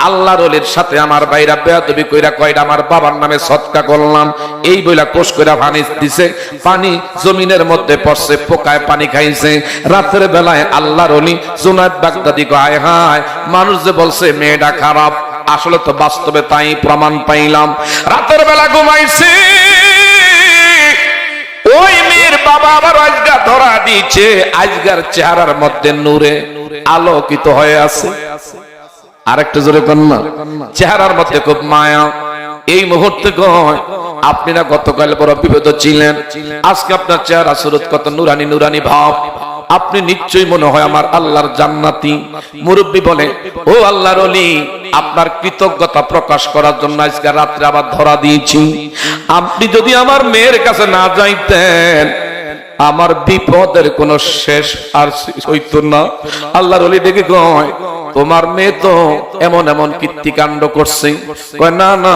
আল্লাহর ওলির সাথে আমার ভাইরা বেয়াদবি কইরা কয়টা আমার বাবার নামে সদকা করলাম, এই বইলা কোষ কইরা পানি দিছে। পানি জমিনের মধ্যে পড়ছে, পোকায় পানি খাইছে। রাতের বেলায় আল্লাহর ওলি জুনায়েদ বাগদাদি কয়, হায়, মানুষ যে বলছে মেয়েটা খারাপ, আসলে তো বাস্তবে তাই প্রমাণ পাইলাম। রাতের বেলা ঘুমাইছি, ওই মেয়ের বাবা আবার আজগা ধরা দিয়েছে, আজগার চেহারার মধ্যে নূরে আলোকিত হয়ে আছে। আরেকটা জোরে কন্যা, চেহারার মধ্যে খুব মায়া। এই মুহূর্তে কয়, আপনি না গতকাল বড় বিপদ ছিলেন, আজকে আপনার চেহারা সুরত কত নুরানি নুরানি ভাব, আপনি নিশ্চয়ই মনে হয় আমার আল্লাহর জান্নাতি। মুরব্বী বলে, ও আল্লাহর ওলি, আপনার কৃতজ্ঞতা প্রকাশ করার জন্য আজকে রাত্রে আবার ধরা দিয়েছি। আপনি যদি আমার মেয়ের কাছে না যাইতেন, আমার বিপদের কোনো শেষ আর হইতো না। আল্লাহর ওলি ডেকে কয়, তোমার মেয়ে তো এমন এমন কীর্তিকাণ্ড করছে। কয়, না না,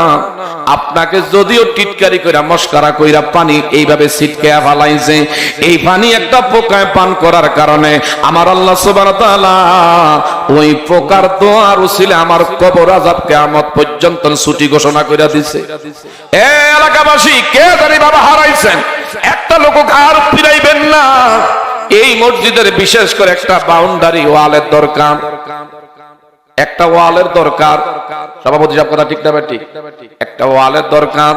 আপনাকে যদিও টিটকারি কইরা মস্কারা কইরা পানি এইভাবে ছিটকায়া ফালাইছে, এই পানি একটা পোকায় পান করার কারণে আমার আল্লাহ সুবহানাহু ওয়া তাআলা ওই পোকার দোয়ার উসিলে আমার কবর আযাব কিয়ামত পর্যন্ত ছুটি ঘোষণা কইরা দিছে। এ এলাকাবাসী, কে জানি বাবা হারাইছেন, একটা লোক ঘাড় ফিরাইবেন না। এই মসজিদের বিশেষ করে একটা বাউন্ডারি ওয়ালের দরকার, একটা ওয়ালের দরকার। সভাপতি সাহেব কথা ঠিক না ঠিক? একটা ওয়ালের দরকার,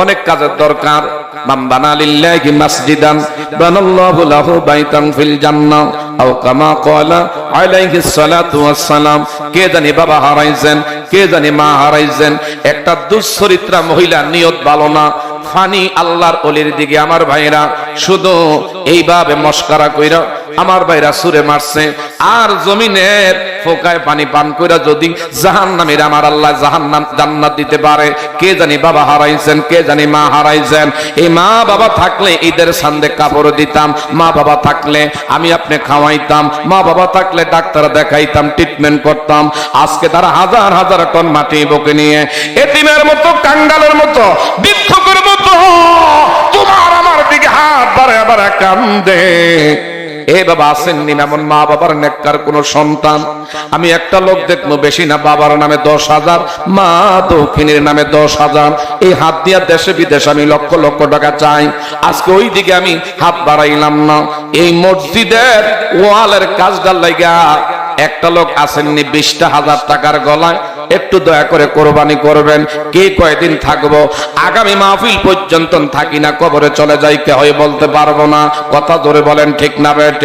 অনেক কাজের দরকার। মান বানা লিল্লাহি মাসজিদান বানাল্লাহু লাহু বাইতান ফিল জান্নাহ আও কামা ক্বালা আলাইহিস সালাতু ওয়াস সালাম। কে জানি বাবা হারাইছেন, কে জানি মা হারাইছেন, একটা দুশ্চরিত্রা মহিলা, নিয়ত ভালো না, ফানি আল্লাহর ওলির দিকে আমার ভাইরা শুধু এইভাবে মস্কারা কইরা আমার ভাইরা সুরে মারছে। আর জমিনের ফোকায় পানি পান কইরা যদি জাহান্নামীরা আমার আল্লাহ জান্নাত দিতে পারে, কে জানি বাবা হারাইছেন, কে জানি মা হারাইছেন। এই মা বাবা থাকলে ঈদের সান্দে কাপড় দিতাম, মা বাবা থাকলে আমি আপনি খাওয়াইতাম, মা বাবা থাকলে ডাক্তার দেখাইতাম, ট্রিটমেন্ট করতাম। আজকে তারা হাজার হাজার টন মাটি বুকে নিয়ে এতিমের মতো, কাঙ্গালের মতো, ভিক্ষুকের মতো তোমার আমার দিকে হাত বাড়ায় বাড়ায় কান্দে। এ বাবা আসেননি এমন মা বাবার নেককার কোন সন্তান? আমি একটা লোক দেখবো, বেশি না, বাবার নামে 10,000, মা দক্ষিণীর নামে 10,000। এই হাত দিয়া দেশে বিদেশে আমি লক্ষ লক্ষ টাকা চাই। আজকে ওই দিকে আমি হাত বাড়াইলাম না। এই মসজিদের ওয়ালের কাজটার লাগা একটা লোক আসেননি 20,000 টাকার গলায়। একটু দয়া করে কোরবানি করবেন। কে কয়দিন থাকবো? আগামী মাহফিল পর্যন্ত থাকি না, কবরে চলে যাই কে হয় বলতে পারবো না। কথা ধরে বলেন ঠিক না বেটে?